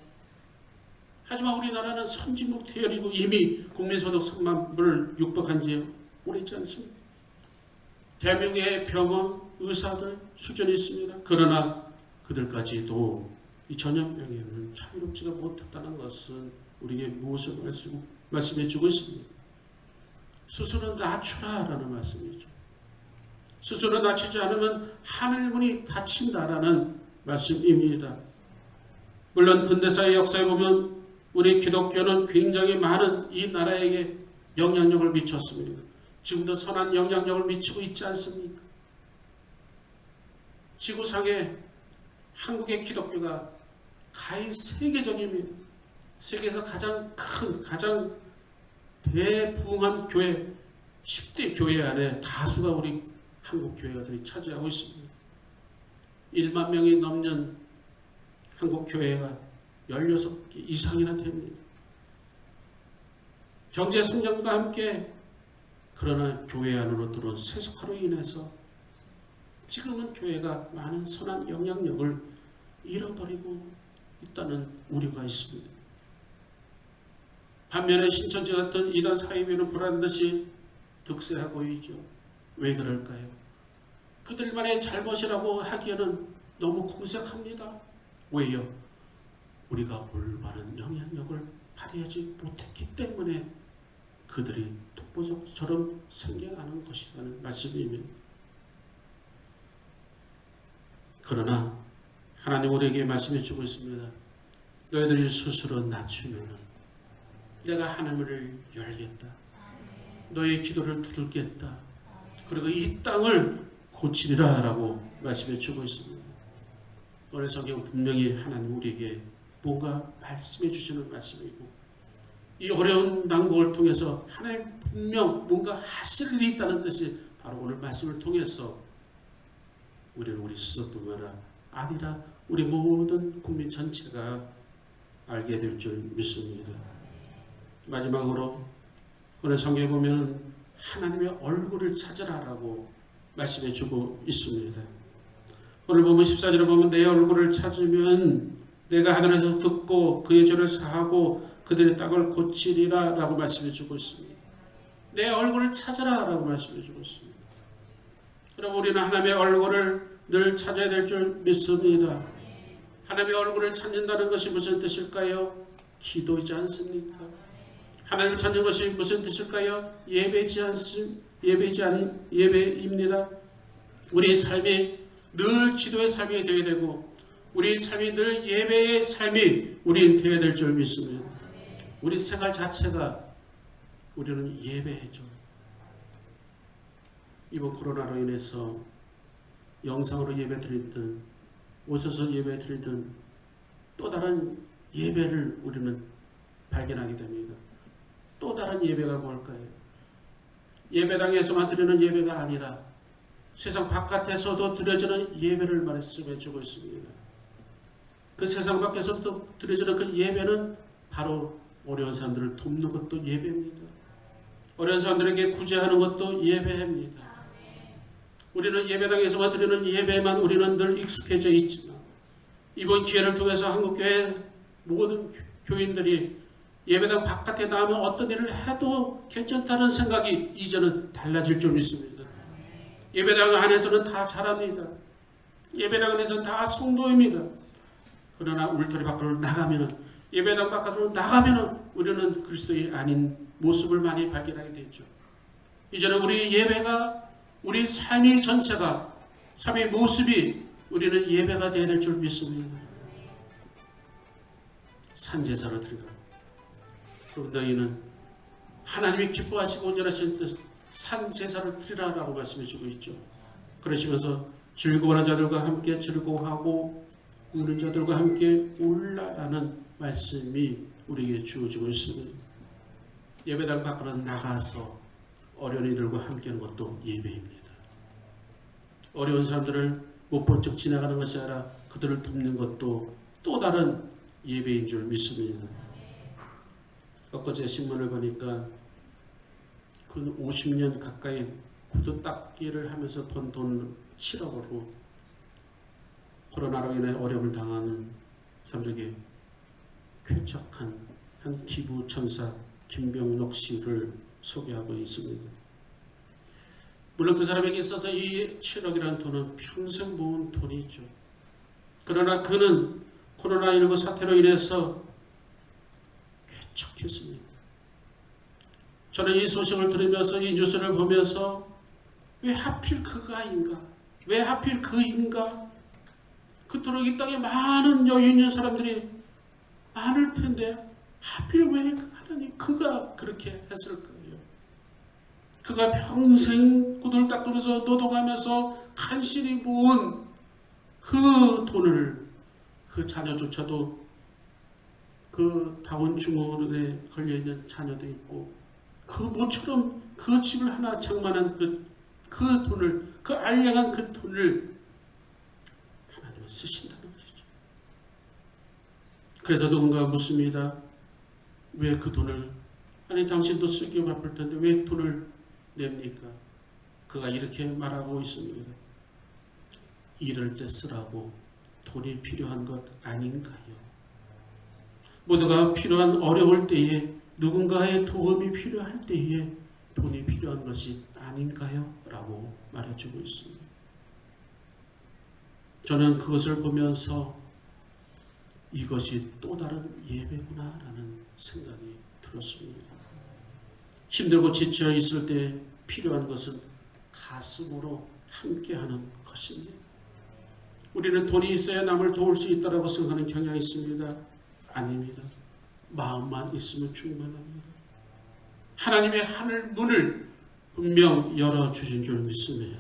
B: 하지만 우리나라는 선진국 대열이고 이미 국민소득 3만 불을 육박한 지 오래지 않습니다. 대한민국의 병원, 의사들 수준이 있습니다. 그러나 그들까지도 이 전염병에는 자유롭지가 못했다는 것은 우리에게 무엇을 말씀해 주고 있습니다. 스스로 낮추라라는 말씀이죠. 스스로 낮추지 않으면 하늘문이 닫힌다라는 말씀입니다. 물론 근대사의 역사에 보면 우리 기독교는 굉장히 많은 이 나라에게 영향력을 미쳤습니다. 지금도 선한 영향력을 미치고 있지 않습니까? 지구상에 한국의 기독교가 가히 세계적입니다. 세계에서 가장 큰, 가장 대부흥한 교회, 10대 교회 안에 다수가 우리 한국 교회가들이 차지하고 있습니다. 1만 명이 넘는 한국 교회가 16개 이상이나 됩니다. 경제 성장과 함께 그러나 교회 안으로 들어온 세속화로 인해서 지금은 교회가 많은 선한 영향력을 잃어버리고 있다는 우려가 있습니다. 반면에 신천지 같은 이단 사이비는 보란듯이 득세하고 있죠. 왜 그럴까요? 그들만의 잘못이라고 하기에는 너무 궁색합니다. 왜요? 우리가 올바른 영향력을 발휘하지 못했기 때문에 그들이 독보적처럼 생겨나는 것이라는 말씀입니다. 그러나 하나님 우리에게 말씀해 주고 있습니다. 너희들이 스스로 낮추면 내가 하늘을 열겠다. 너희 기도를 들겠다. 그리고 이 땅을 고치리라 라고 말씀해 주고 있습니다. 오늘 성경 분명히 하나님 우리에게 뭔가 말씀해 주시는 말씀이고 이 어려운 난국을 통해서 하나님 분명 뭔가 하실 일이 있다는 뜻이 바로 오늘 말씀을 통해서 우리는 우리 스스로뿐만 아니라 우리 모든 국민 전체가 알게 될 줄 믿습니다. 마지막으로 오늘 성경에 보면 하나님의 얼굴을 찾으라라고 말씀해 주고 있습니다. 오늘 보면 14절에 보면 내 얼굴을 찾으면 내가 하늘에서 듣고 그의 죄를 사하고 그들의 땅을 고치리라 라고 말씀해 주고 있습니다. 내 얼굴을 찾아라 라고 말씀해 주고 있습니다. 여러분, 우리는 하나님의 얼굴을 늘 찾아야 될 줄 믿습니다. 하나님의 얼굴을 찾는다는 것이 무슨 뜻일까요? 기도이지 않습니까? 하나님을 찾는 것이 무슨 뜻일까요? 예배입니다. 우리의 삶이 늘 기도의 삶이 되어야 되고 우리의 삶이 늘 예배의 삶이 우리는 되어야 될 줄 믿습니다. 우리 생활 자체가 우리는 예배죠. 이번 코로나로 인해서 영상으로 예배 드리든 오셔서 예배 드리든 또 다른 예배를 우리는 발견하게 됩니다. 또 다른 예배가 뭘까요? 예배당에서만 드리는 예배가 아니라 세상 바깥에서도 드려지는 예배를 말씀해 주고 있습니다. 그 세상 밖에서부터 드려지는 그 예배는 바로 어려운 사람들을 돕는 것도 예배입니다. 어려운 사람들에게 구제하는 것도 예배입니다. 우리는 예배당에서만 드리는 예배만 우리는 늘 익숙해져 있지만 이번 기회를 통해서 한국교회 모든 교인들이 예배당 바깥에 나가면 어떤 일을 해도 괜찮다는 생각이 이제는 달라질 줄 믿습니다. 예배당 안에서는 다 잘합니다. 예배당 안에서는 다 성도입니다. 그러나 울타리 밖으로 나가면은 예배당 바깥으로 나가면은 우리는 그리스도의 아닌 모습을 많이 발견하게 되죠. 이제는 우리 예배가 우리 삶의 전체가 삶의 모습이 우리는 예배가 되어야 될 줄 믿습니다. 산제사를 드리라. 그럼 너희는 하나님이 기뻐하시고 온전하신 뜻 산제사를 드리라라고 말씀해 주고 있죠. 그러시면서 즐거워하는 자들과 함께 즐거워하고 우는 자들과 함께 울라라는 말씀이 우리에게 주어지고 있습니다. 예배당 밖으로 나가서 어려운 이들과 함께하는 것도 예배입니다. 어려운 사람들을 못 본 척 지나가는 것이 아니라 그들을 돕는 것도 또 다른 예배인 줄 믿습니다. 엊그제 신문을 보니까 그 50년 가까이 구두 닦기를 하면서 번 돈 7억으로 코로나로 인해 어려움을 당하는 사람들에게 쾌척한 한 기부천사 김병록 씨를 소개하고 있습니다. 물론 그 사람에게 있어서 이 7억이라는 돈은 평생 모은 돈이죠. 그러나 그는 코로나19 사태로 인해서 쾌척했습니다. 저는 이 소식을 들으면서 이 뉴스를 보면서 왜 하필 그가인가? 왜 하필 그인가? 그토록 이 땅에 많은 여유 있는 사람들이 많을 텐데 하필 왜 하나님 그가 그렇게 했을까요? 그가 평생 구두를 닦으면서 노동하면서 간신히 모은 그 돈을 그 자녀조차도 그 다운증후군에 걸려있는 자녀도 있고 그 모처럼 그 집을 하나 장만한 그 돈을 그 알량한 그 돈을 하나님은 쓰신다는 것이죠. 그래서 누군가 묻습니다. 왜 그 돈을 아니 당신도 쓰기 바쁠 텐데 왜 돈을 냅니까? 그가 이렇게 말하고 있습니다. 이럴 때 쓰라고 돈이 필요한 것 아닌가요? 모두가 필요한 어려울 때에 누군가의 도움이 필요할 때에 돈이 필요한 것이 아닌가요? 라고 말해주고 있습니다. 저는 그것을 보면서 이것이 또 다른 예배구나 라는 생각이 들었습니다. 힘들고 지쳐 있을 때 필요한 것은 가슴으로 함께하는 것입니다. 우리는 돈이 있어야 남을 도울 수 있다고 생각하는 경향이 있습니다. 아닙니다. 마음만 있으면 충분합니다. 하나님의 하늘 문을 분명 열어주신 줄 믿습니다.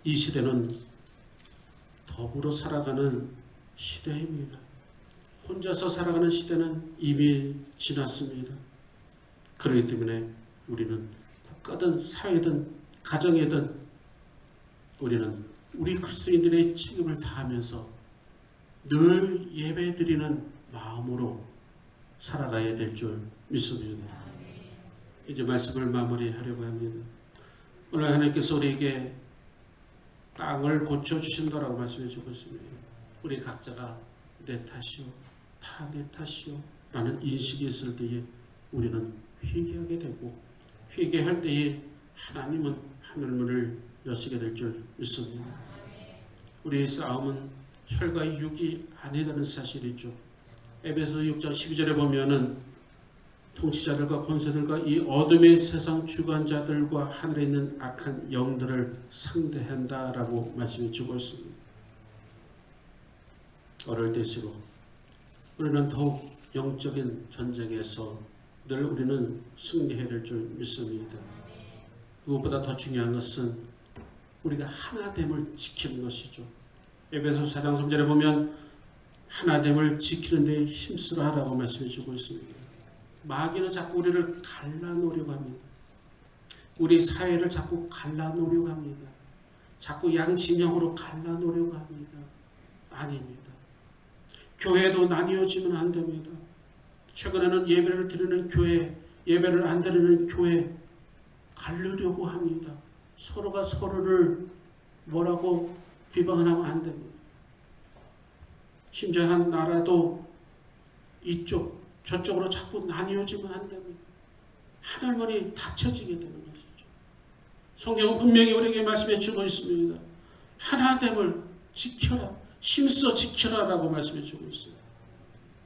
B: 이 시대는 더불어 살아가는 시대입니다. 혼자서 살아가는 시대는 이미 지났습니다. 그렇기 때문에 우리는 국가든 사회든 가정이든 우리는 우리 그리스도인들의 책임을 다하면서 늘 예배드리는 마음으로 살아가야 될 줄 믿습니다. 이제 말씀을 마무리하려고 합니다. 오늘 하나님께서 우리에게 땅을 고쳐주신다라고 말씀해 주고 있습니다. 우리 각자가 내 탓이요, 다 내 탓이요 라는 인식이 있을 때에 우리는 회개하게 되고, 회개할 때에 하나님은 하늘문을 여시게 될 줄 믿습니다. 우리의 싸움은 혈과 육이 아니라는 사실이죠. 에베소 6장 12절에 보면은 통치자들과 권세들과 이 어둠의 세상 주관자들과 하늘에 있는 악한 영들을 상대한다라고 말씀해 주고 있습니다. 어릴 때일수록 우리는 더욱 영적인 전쟁에서 늘 우리는 승리해야 될 줄 믿습니다. 무엇보다 더 중요한 것은 우리가 하나됨을 지키는 것이죠. 에베소 4장 3절에 보면 하나됨을 지키는 데 힘쓰라 라고 말씀해 주고 있습니다. 마귀는 자꾸 우리를 갈라놓으려고 합니다. 우리 사회를 자꾸 갈라놓으려고 합니다. 자꾸 양진영으로 갈라놓으려고 합니다. 아닙니다. 교회도 나뉘어지면 안 됩니다. 최근에는 예배를 드리는 교회, 예배를 안 드리는 교회 가르려고 합니다. 서로가 서로를 뭐라고 비방하면 안 됩니다. 심지어 한 나라도 이쪽 저쪽으로 자꾸 나뉘어지면 안 됩니다. 하늘문이 닫혀지게 되는 것이죠. 성경은 분명히 우리에게 말씀해 주고 있습니다. 하나됨을 지켜라, 힘써 지켜라라고 말씀해 주고 있습니다.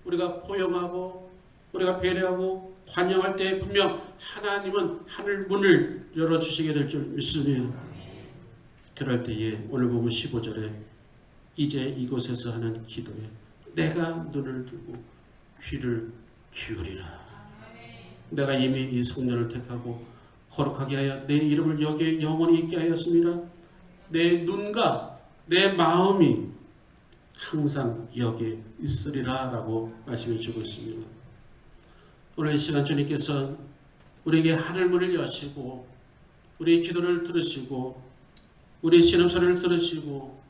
B: 우리가 포용하고 우리가 배려하고 관용할 때 분명 하나님은 하늘문을 열어주시게 될 줄 믿습니다. 그럴 때에 오늘 보면 15절에 이제 이곳에서 하는 기도에 내가 눈을 들고 귀를 기울이라. 내가 이미 이 성년을 택하고 거룩하게 하여 내 이름을 여기에 영원히 있게 하였습니다. 내 눈과 내 마음이 항상 여기에 있으리라 라고 말씀해 주고 있습니다. 오늘 이 시간 주님께서 우리에게 하늘문을 여시고 우리의 기도를 들으시고 우리의 신음소리를 들으시고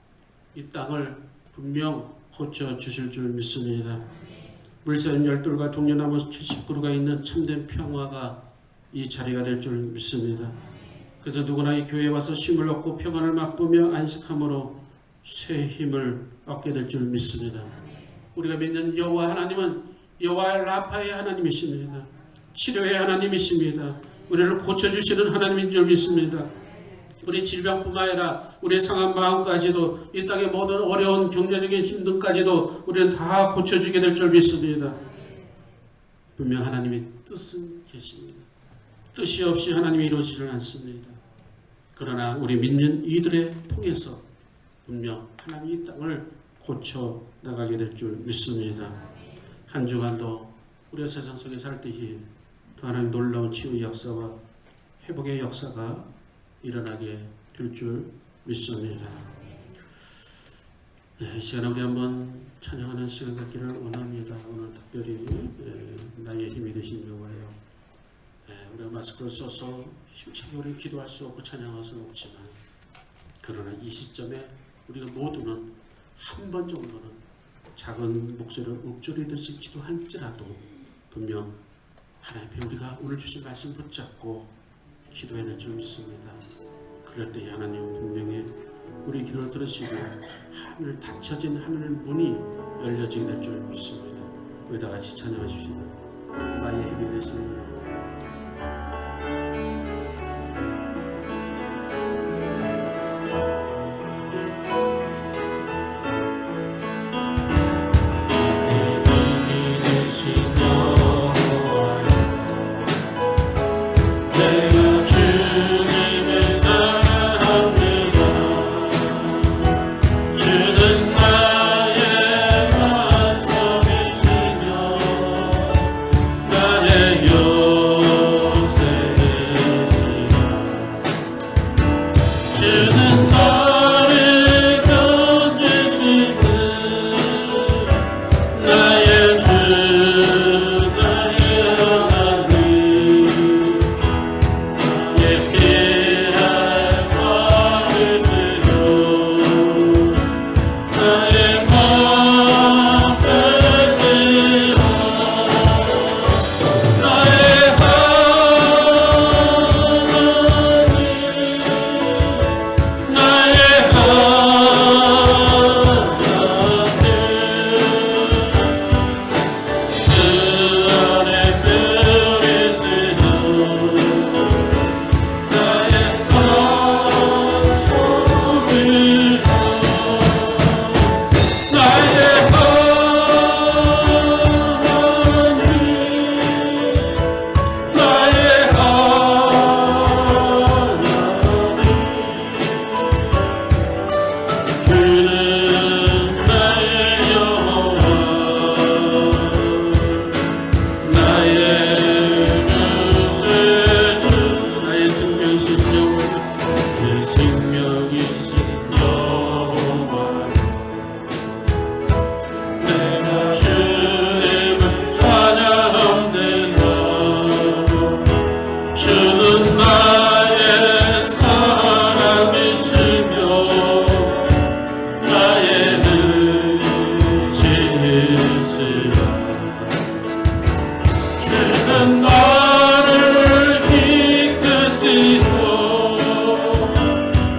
B: 이 땅을 분명 고쳐주실 줄 믿습니다. 물새는 12과 종려나무 70그루가 있는 참된 평화가 이 자리가 될 줄 믿습니다. 그래서 누구나 이 교회에 와서 쉼을 얻고 평안을 맛보며 안식함으로 새 힘을 얻게 될 줄 믿습니다. 우리가 믿는 여호와 하나님은 여호와 라파의 하나님이십니다. 치료의 하나님이십니다. 우리를 고쳐주시는 하나님인 줄 믿습니다. 우리 질병뿐만 아니라 우리의 상한 마음까지도 이 땅의 모든 어려운 경제적인 힘듦까지도 우리는 다 고쳐주게 될 줄 믿습니다. 분명 하나님의 뜻은 계십니다. 뜻이 없이 하나님이 이루어지지는 않습니다. 그러나 우리 믿는 이들의 통해서 분명 하나님이 이 땅을 고쳐 나가게 될 줄 믿습니다. 한 주간도 우리가 세상 속에 살 때에 또 하나님 놀라운 치유의 역사와 회복의 역사가 일어나게 될 줄 믿습니다. 이 시간에 우리 한번 찬양하는 시간 갖기를 원합니다. 오늘 특별히 나의 힘이 되신 여호와여, 우리가 마스크를 써서 힘차게 우리 기도할 수 없고 찬양할 수 없지만 그러나 이 시점에 우리가 모두는 한 번 정도는 작은 목소리를 읊조리듯이 기도할지라도 분명 하나님 우리가 오늘 주신 말씀 붙잡고 기도해야 될 줄 믿습니다. 그럴 때 하나님은 분명히 우리 기도를 들으시고 하늘 닫혀진 하늘 문이 열려지게 될 줄 믿습니다. 우리 다 같이 찬양하십시다. 나의 힘이 되십니다.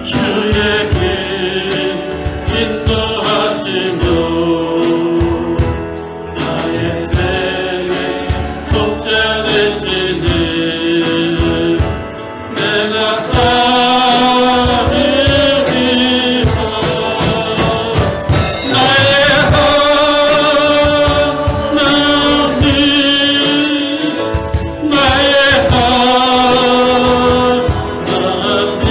B: 주의 길 인도하시며 나의 생의 독자 되시니 내가 따르리라. 나의 하나님 나의 하나님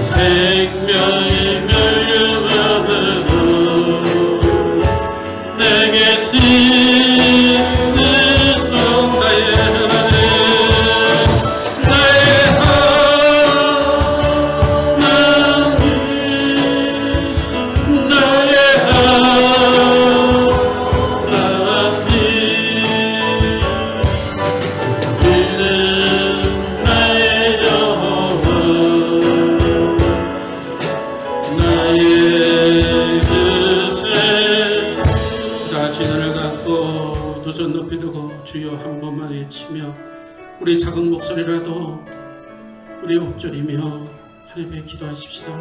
B: 생명이 멸류관으로 내게 씻으소. 나의 하나님 나의 하나님 나의 하나님 이는 나의 여호와 나의 그새. 다 같이 눈을 감고 두 손 높이 두고 주여 한 번만 외치며 우리 작은 목소리라도 우리 엎드리며 하나님께 기도하십시다.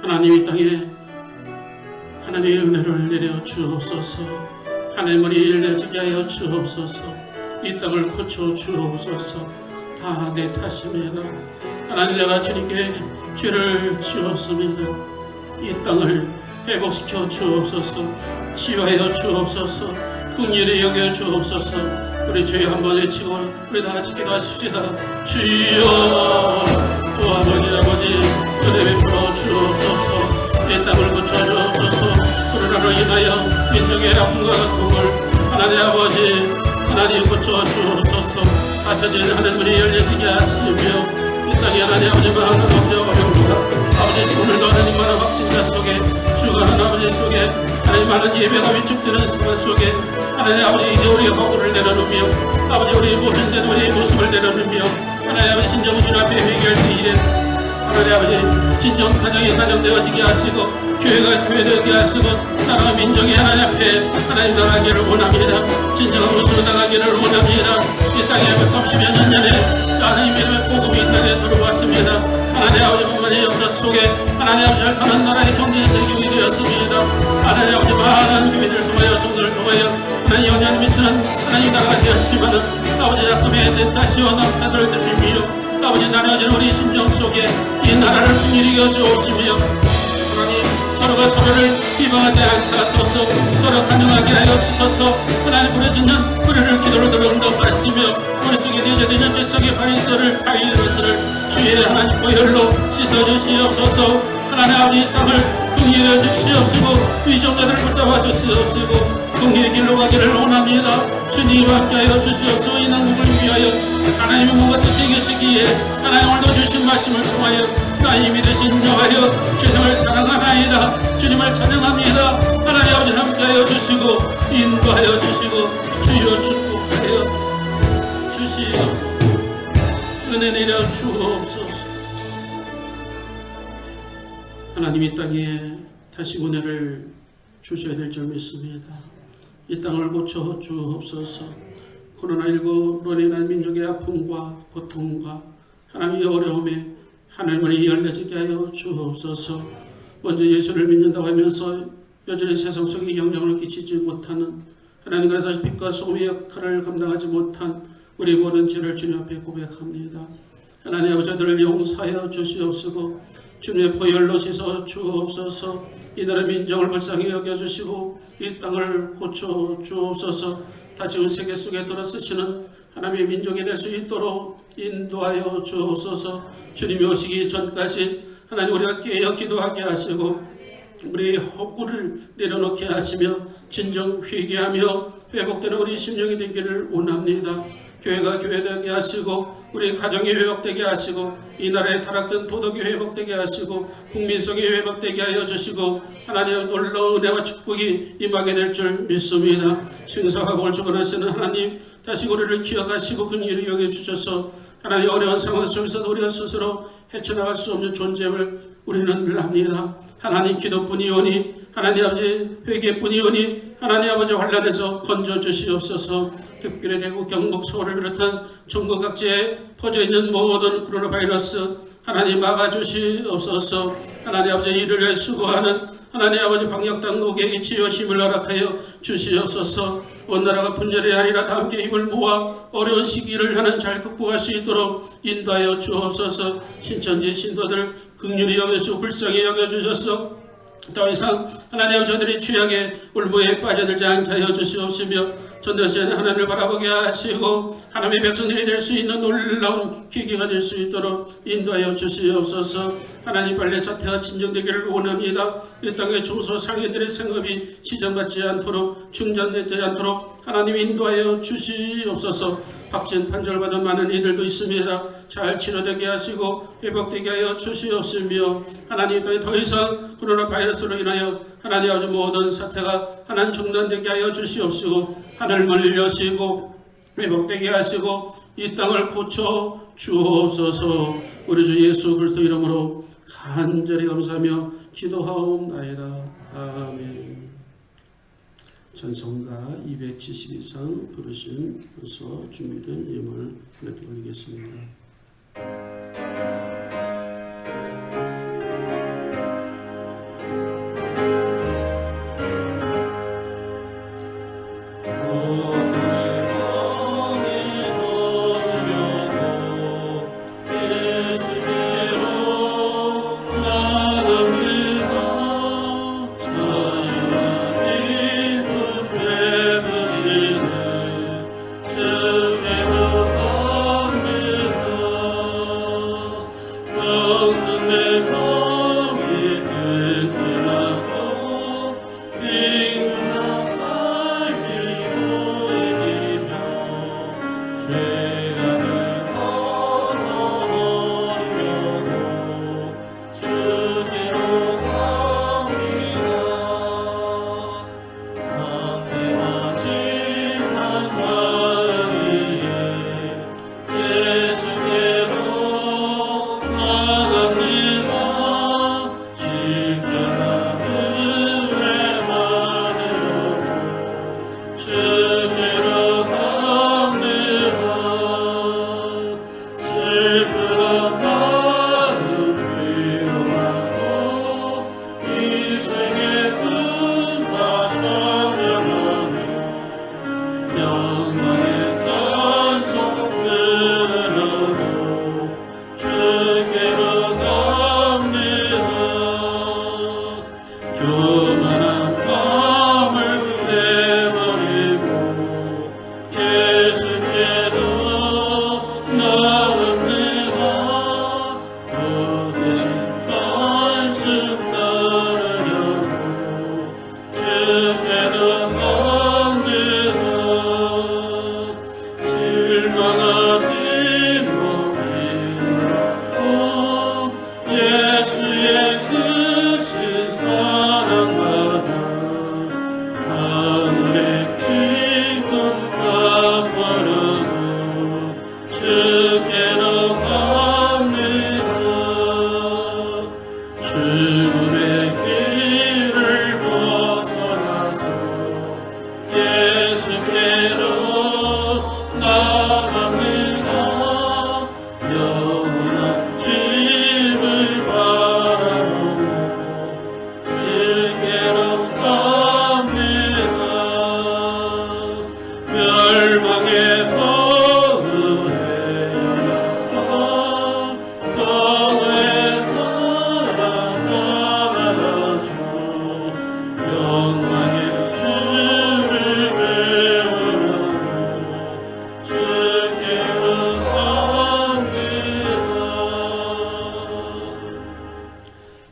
B: 하나님 이 땅에 하나님의 은혜를 내려 주옵소서. 하나님의 문이 열려지게 하여 주옵소서. 이 땅을 고쳐 주옵소서. 다 내 탓입니다. 하나님 내가 주님께 죄를 지었습니다. 이 땅을 회복시켜 주옵소서. 치유하여 주옵소서. 긍휼히 여겨 주옵소서. 우리 주여 한번 외치고 우리 다 같이 기도하십시다. 주여 아버지 은혜 베풀어 주옵소서. 이 땅을 고쳐 주옵소서. 코로나로 인하여 민족의 아픔과 고통을 하나님 아버지 하나님 고쳐 주옵소서. 닫혀진 하늘 문이 열려지게 하시며 이 땅에 하나님 아버지 많은 아버지 어려움과 아버지 오늘도 하나님 많은 확진자 속에 죽어가는 아버지 속에 하나님 많은 예배가 위축되는 순간 속에 하나님 아버지 이제 우리의 허구를 내려놓으며 아버지 우리의 모순된 우리의 모습을 내려놓으며 하나님 아버지 진정 주 앞에 회개할 때에 하나님 아버지 진정 가정이 가정되어지게 하시고 교회가 교회되게 하시고 나라 민족이 하나님 앞에 하나님 나가기를 원합니다. 진정한 모습으로 나가기를 원합니다. 이 땅에 30여 년 전에 하나님의 복음이 이 땅에 들어왔습니다. 하나님 아버지뿐만이 역사 속에 하나님 아버지 잘 사는 나라의 경제적인 경이 되었습니다. 하나님 아버지 많은 교회들 통하여 성도를 통하여 하나님 영향을 미치는 하나님 나라가 되었지만 아버지 약금의 탓이와 탓을 들리며 아버지 나눠진 우리 심정 속에 이 나라를 풍일히 여주옵시며 하나님 서로가 서로를 비방하지 않게 하소서. 서로 간용하게 하여 주소서. 하나님 부르짖는 우리를 기도로 들어온다하시며 우리 속에 내재되는 죄성의 바리새를 바이러스를 주의 하나님 보혈로 씻어주시옵소서. 하나님 아버지 이 땅을 긍휼히 주시옵시고 위정자들을 붙잡아 주시옵시고 긍휼의 길로 가기를 원합니다. 주님 함께하여 주시옵소서. 이 난국을 위하여 하나님의 몸과 뜻이 계시기에 하나님 오늘도 주신 말씀을 통하여 나의 믿으신 여하여 주님을 사랑하나이다. 주님을 찬양합니다. 하나님 아버지 함께하여 주시고 인도하여 주시고 주여 축복하여 주시옵소서. 은혜 내려 주옵소서. 하나님 이 땅에 다시 은혜를 주셔야 될 줄 믿습니다. 이 땅을 고쳐 주옵소서. 코로나19로 인한 민족의 아픔과 고통과 하나님의 어려움에 하나님을 열려지게 하여 주옵소서. 먼저 예수를 믿는다고 하면서 여전히 세상 속에 영향을 끼치지 못하는 하나님, 그래서 빛과 소금의 역할을 감당하지 못한 우리 모든 죄를 주님 앞에 고백합니다. 하나님 아버지 저들을 용서하여 주시옵시고 주님의 보혈로 씻어 주옵소서. 이 나라 민족을 불쌍히 여겨주시고 이 땅을 고쳐 주옵소서. 다시금 세계 속에 돌아서시는 하나님의 민족이 될 수 있도록 인도하여 주옵소서. 주님이 오시기 전까지 하나님 우리가 깨어 기도하게 하시고 우리의 허구를 내려놓게 하시며 진정 회개하며 회복되는 우리 심령이 되기를 원합니다. 교회가 교회되게 하시고 우리 가정이 회복되게 하시고 이 나라의 타락된 도덕이 회복되게 하시고 국민성이 회복되게 하여 주시고 하나님의 놀라운 은혜와 축복이 임하게 될 줄 믿습니다. 신성하고 축원하시는 하나님, 다시 우리를 기억하시고 긍휼히 여겨 주셔서 하나님 어려운 상황 속에서도 우리가 스스로 헤쳐나갈 수 없는 존재임을 우리는 늘 압니다. 하나님 기도뿐이오니 하나님 아버지 회개뿐이오니 하나님 아버지 환난에서 건져주시옵소서. 특별히 대구 경북 서울을 비롯한 전국 각지에 퍼져있는 모든 코로나 바이러스 하나님 막아주시옵소서. 하나님 아버지 이를 위해 수고하는 하나님 아버지 방역당국에게 치유 힘을 허락하여 주시옵소서. 온 나라가 분열이 아니라 다 함께 힘을 모아 어려운 시기를 하나님 잘 극복할 수 있도록 인도하여 주옵소서. 신천지 신도들 긍휼히 여겨주시고 불쌍히 여겨주셔서 더 이상 하나님 저들이 죄악의 울무에 빠져들지 않게 하여 주시옵시며 전도시는 하나님을 바라보게 하시고 하나님의 백성들이 될 수 있는 놀라운 계기가 될 수 있도록 인도하여 주시옵소서. 하나님 빨리 사태가 진정되기를 원합니다. 이 땅의 중소상인들의 생업이 지정받지 않도록 중단되지 않도록 하나님 인도하여 주시옵소서. 박진 판결받은 많은 이들도 있습니다. 잘 치료되게 하시고 회복되게 하여 주시옵시며 하나님 더 이상 코로나 바이러스로 인하여 하나님 아버지 모든 사태가 하나님 중단되게 하여 주시옵시고 하늘문을 여시고 회복되게 하시고 이 땅을 고쳐 주옵소서. 우리 주 예수 그리스도 이름으로 간절히 감사하며 기도하옵나이다. 아멘. 찬송가 272장 부르심에서 준비된 예물 올리겠습니다.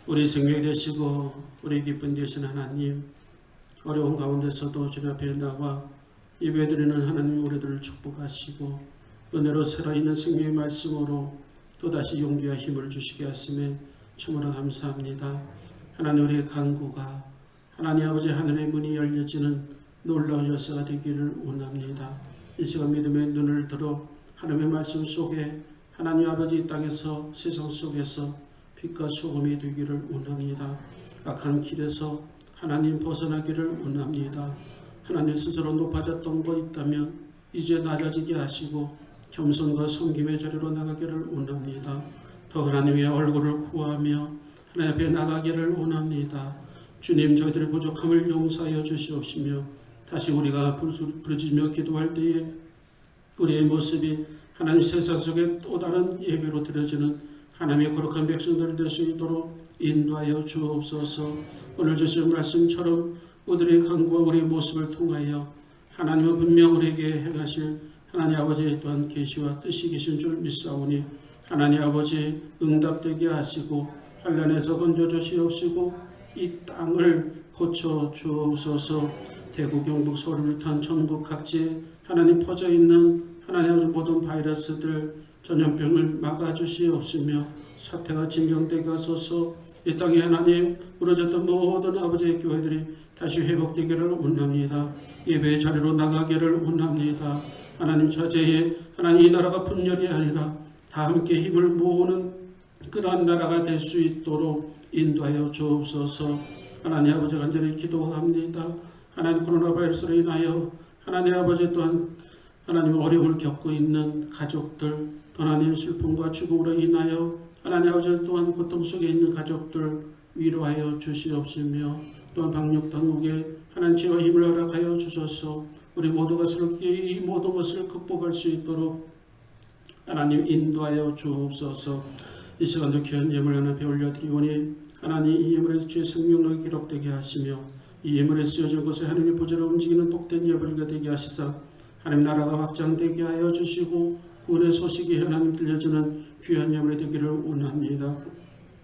B: 우리 생명이 되시고 우리 기쁨 되신 하나님, 어려운 가운데서도 주님 앞에 나와 예배드리는 하나님 우리들을 축복하시고 은혜로 살아있는 생명의 말씀으로 또다시 용기와 힘을 주시게 하심에 참으로 감사합니다. 하나님 우리의 간구가 하나님 아버지 하늘의 문이 열려지는 놀라운 역사가 되기를 원합니다. 이 시간 믿음의 눈을 들어 하나님의 말씀 속에 하나님 아버지 이 땅에서 세상 속에서 빛과 소금이 되기를 원합니다. 악한 길에서 하나님 벗어나기를 원합니다. 하나님 스스로 높아졌던 것 있다면 이제 낮아지게 하시고 겸손과 섬김의 자리로 나가기를 원합니다. 더 하나님의 얼굴을 구하며 하나님 앞에 나가기를 원합니다. 주님, 저희들의 부족함을 용서하여 주시옵시며 다시 우리가 부르짖으며 기도할 때에 우리의 모습이 하나님 세상 속에 또 다른 예배로 드려지는 하나님의 거룩한 백성들 될 수 있도록 인도하여 주옵소서. 오늘 주신 말씀처럼 우리의 간구와 우리의 모습을 통하여 하나님은 분명 우리에게 행하실 하나님 아버지의 또한 계시와 뜻이 계신 줄 믿사오니 하나님 아버지 응답되게 하시고 환난에서 건져주시옵시고 이 땅을 고쳐 주옵소서. 대구 경북 서울을 비롯한 전국 각지에 하나님 퍼져 있는 하나님 아버지 모든 바이러스들 전염병을 막아주시옵시며 사태가 진정되게 하소서. 이 땅에 하나님 무너졌던 모든 아버지의 교회들이 다시 회복되기를 원합니다. 예배의 자리로 나가기를 원합니다. 하나님 자제에 하나님 이 나라가 분열이 아니라 다 함께 힘을 모으는 그러한 나라가 될 수 있도록 인도하여 주옵소서. 하나님 아버지 간절히 기도합니다. 하나님 코로나 바이러스로 인하여 하나님 아버지 또한 하나님 어려움을 겪고 있는 가족들, 하나님 슬픔과 죽음으로 인하여 하나님 아버지 또한 고통 속에 있는 가족들 위로하여 주시옵시며 또한 방역 당국에 하나님 지혜와 힘을 허락하여 주셔서 우리 모두가 새롭게 이 모든 것을 극복할 수 있도록 하나님 인도하여 주옵소서. 이 시간도 귀한 예물 하나 배울려 드리오니 하나님 이 예물에서 주의 생명력이 기록되게 하시며 이 예물에 쓰여진 것에 하나님의 보좌로 움직이는 복된 예물이 되게 하시사 하나님 나라가 확장되게 하여 주시고 구원의 소식이 하나님 들려주는 귀한 예물이 되기를 원합니다.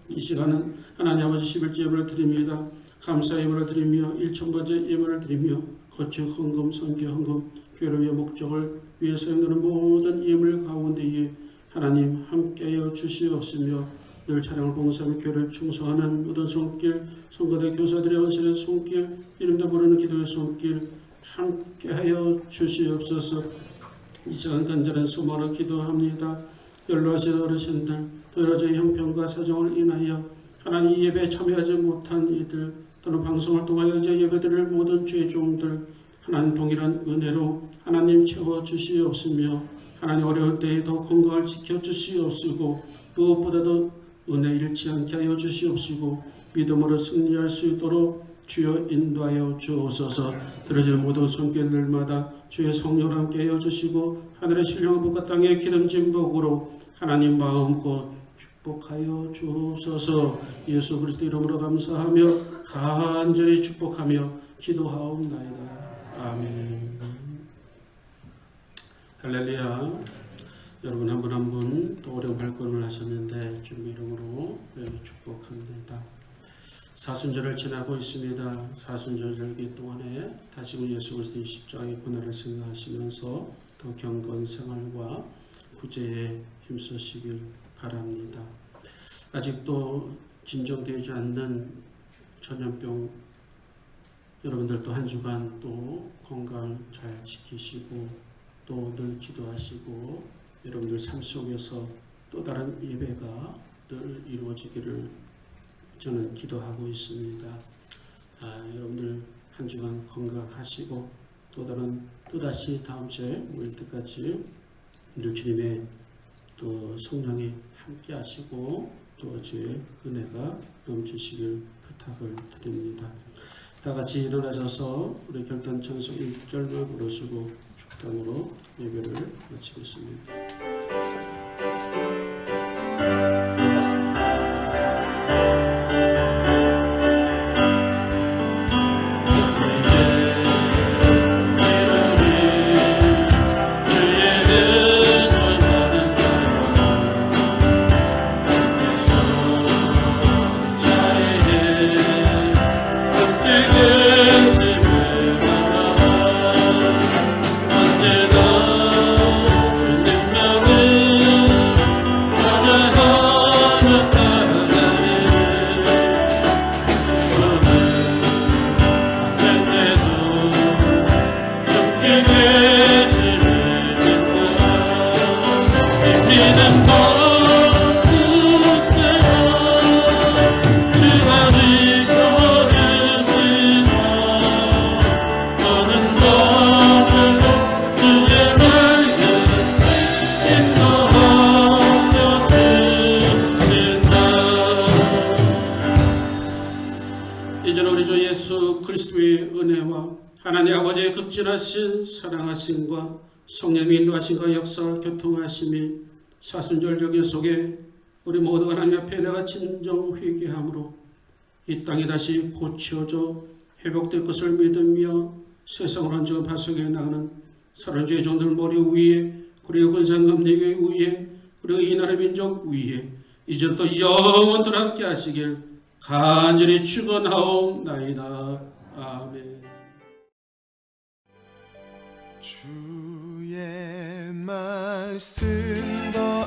B: 이 시간은 하나님 아버지 11조 예물을 드립니다. 감사 예물을 드리며 일천번째 예물을 드리며 거축 헌금 선교 헌금 교회를 위해 목적을 위해 사용되는 모든 예물 가운데에 하나님 함께하여 주시옵시며 늘 차량을 봉사하며 교회를 충성하는 모든 손길 성도대 교사들의 원신의 손길 이름도 모르는 기도의 손길 함께하여 주시옵소서. 이 시간 간절한 수모로 기도합니다. 연로하신 어르신들 또 여러 가지 형편과 사정을 인하여 하나님 예배에 참여하지 못한 이들 또는 방송을 통하여 이제 예배드릴 모든 죄 종들 하나님 동일한 은혜로 하나님 채워주시옵시며 하나님 어려울 때에 더 건강을 지켜주시옵시고 무엇보다도 은혜 잃지 않게 하여 주시옵시고 믿음으로 승리할 수 있도록 주여 인도하여 주옵소서. 들어지는 모든 손길들마다 주의 성령을 함께 하여 주시고 하늘의 신령한 복과 땅의 기름진 복으로 하나님 마음껏 축복하여 주옵소서. 예수 그리스도 이름으로 감사하며 간절히 축복하며 기도하옵나이다. 아멘. 할렐루야. 여러분 한 분 한 분 또 어려운 발걸음을 하셨는데 주님 이름으로 축복합니다. 사순절을 지나고 있습니다. 사순절 절기 동안에 다시금 예수 그리스도의 십자가의 고난을 생각하시면서 더 경건 생활과 구제에 힘쓰시길 바랍니다. 아직도 진정되지 않는 전염병 여러분들도 한 주간 또 건강 잘 지키시고 또 늘 기도하시고 여러분들 삶 속에서 또 다른 예배가 늘 이루어지기를 저는 기도하고 있습니다. 여러분들 한 주간 건강하시고 또다시 다음 주에 모일 때까지 주님의 또 성령이 함께 하시고 또 주의 은혜가 넘치시길 부탁을 드립니다. 다 같이 일어나셔서 우리 결단 찬송 1절만 부르시고 축단으로 예배를 마치겠습니다.
D: 언제나 그 능력은 전혀
B: 예수 그리스도의 은혜와 하나님 아버지의 극진하신 사랑하심과 성령의 인도하심과 역사 교통하심이 사순절적인 속에 우리 모두가 하나님 앞에 내가 진정 회개함으로 이 땅이 다시 고쳐져 회복될 것을 믿으며 세상을 완전 파송해 나가는 사랑주의 종들 머리 위에 그리고 근상감리교 위에 그리고 이 나라 민족 위에 이제부터 영원토록 함께 하시길 간절히 축원하옵나이다. 아멘.
A: 주의 말씀 더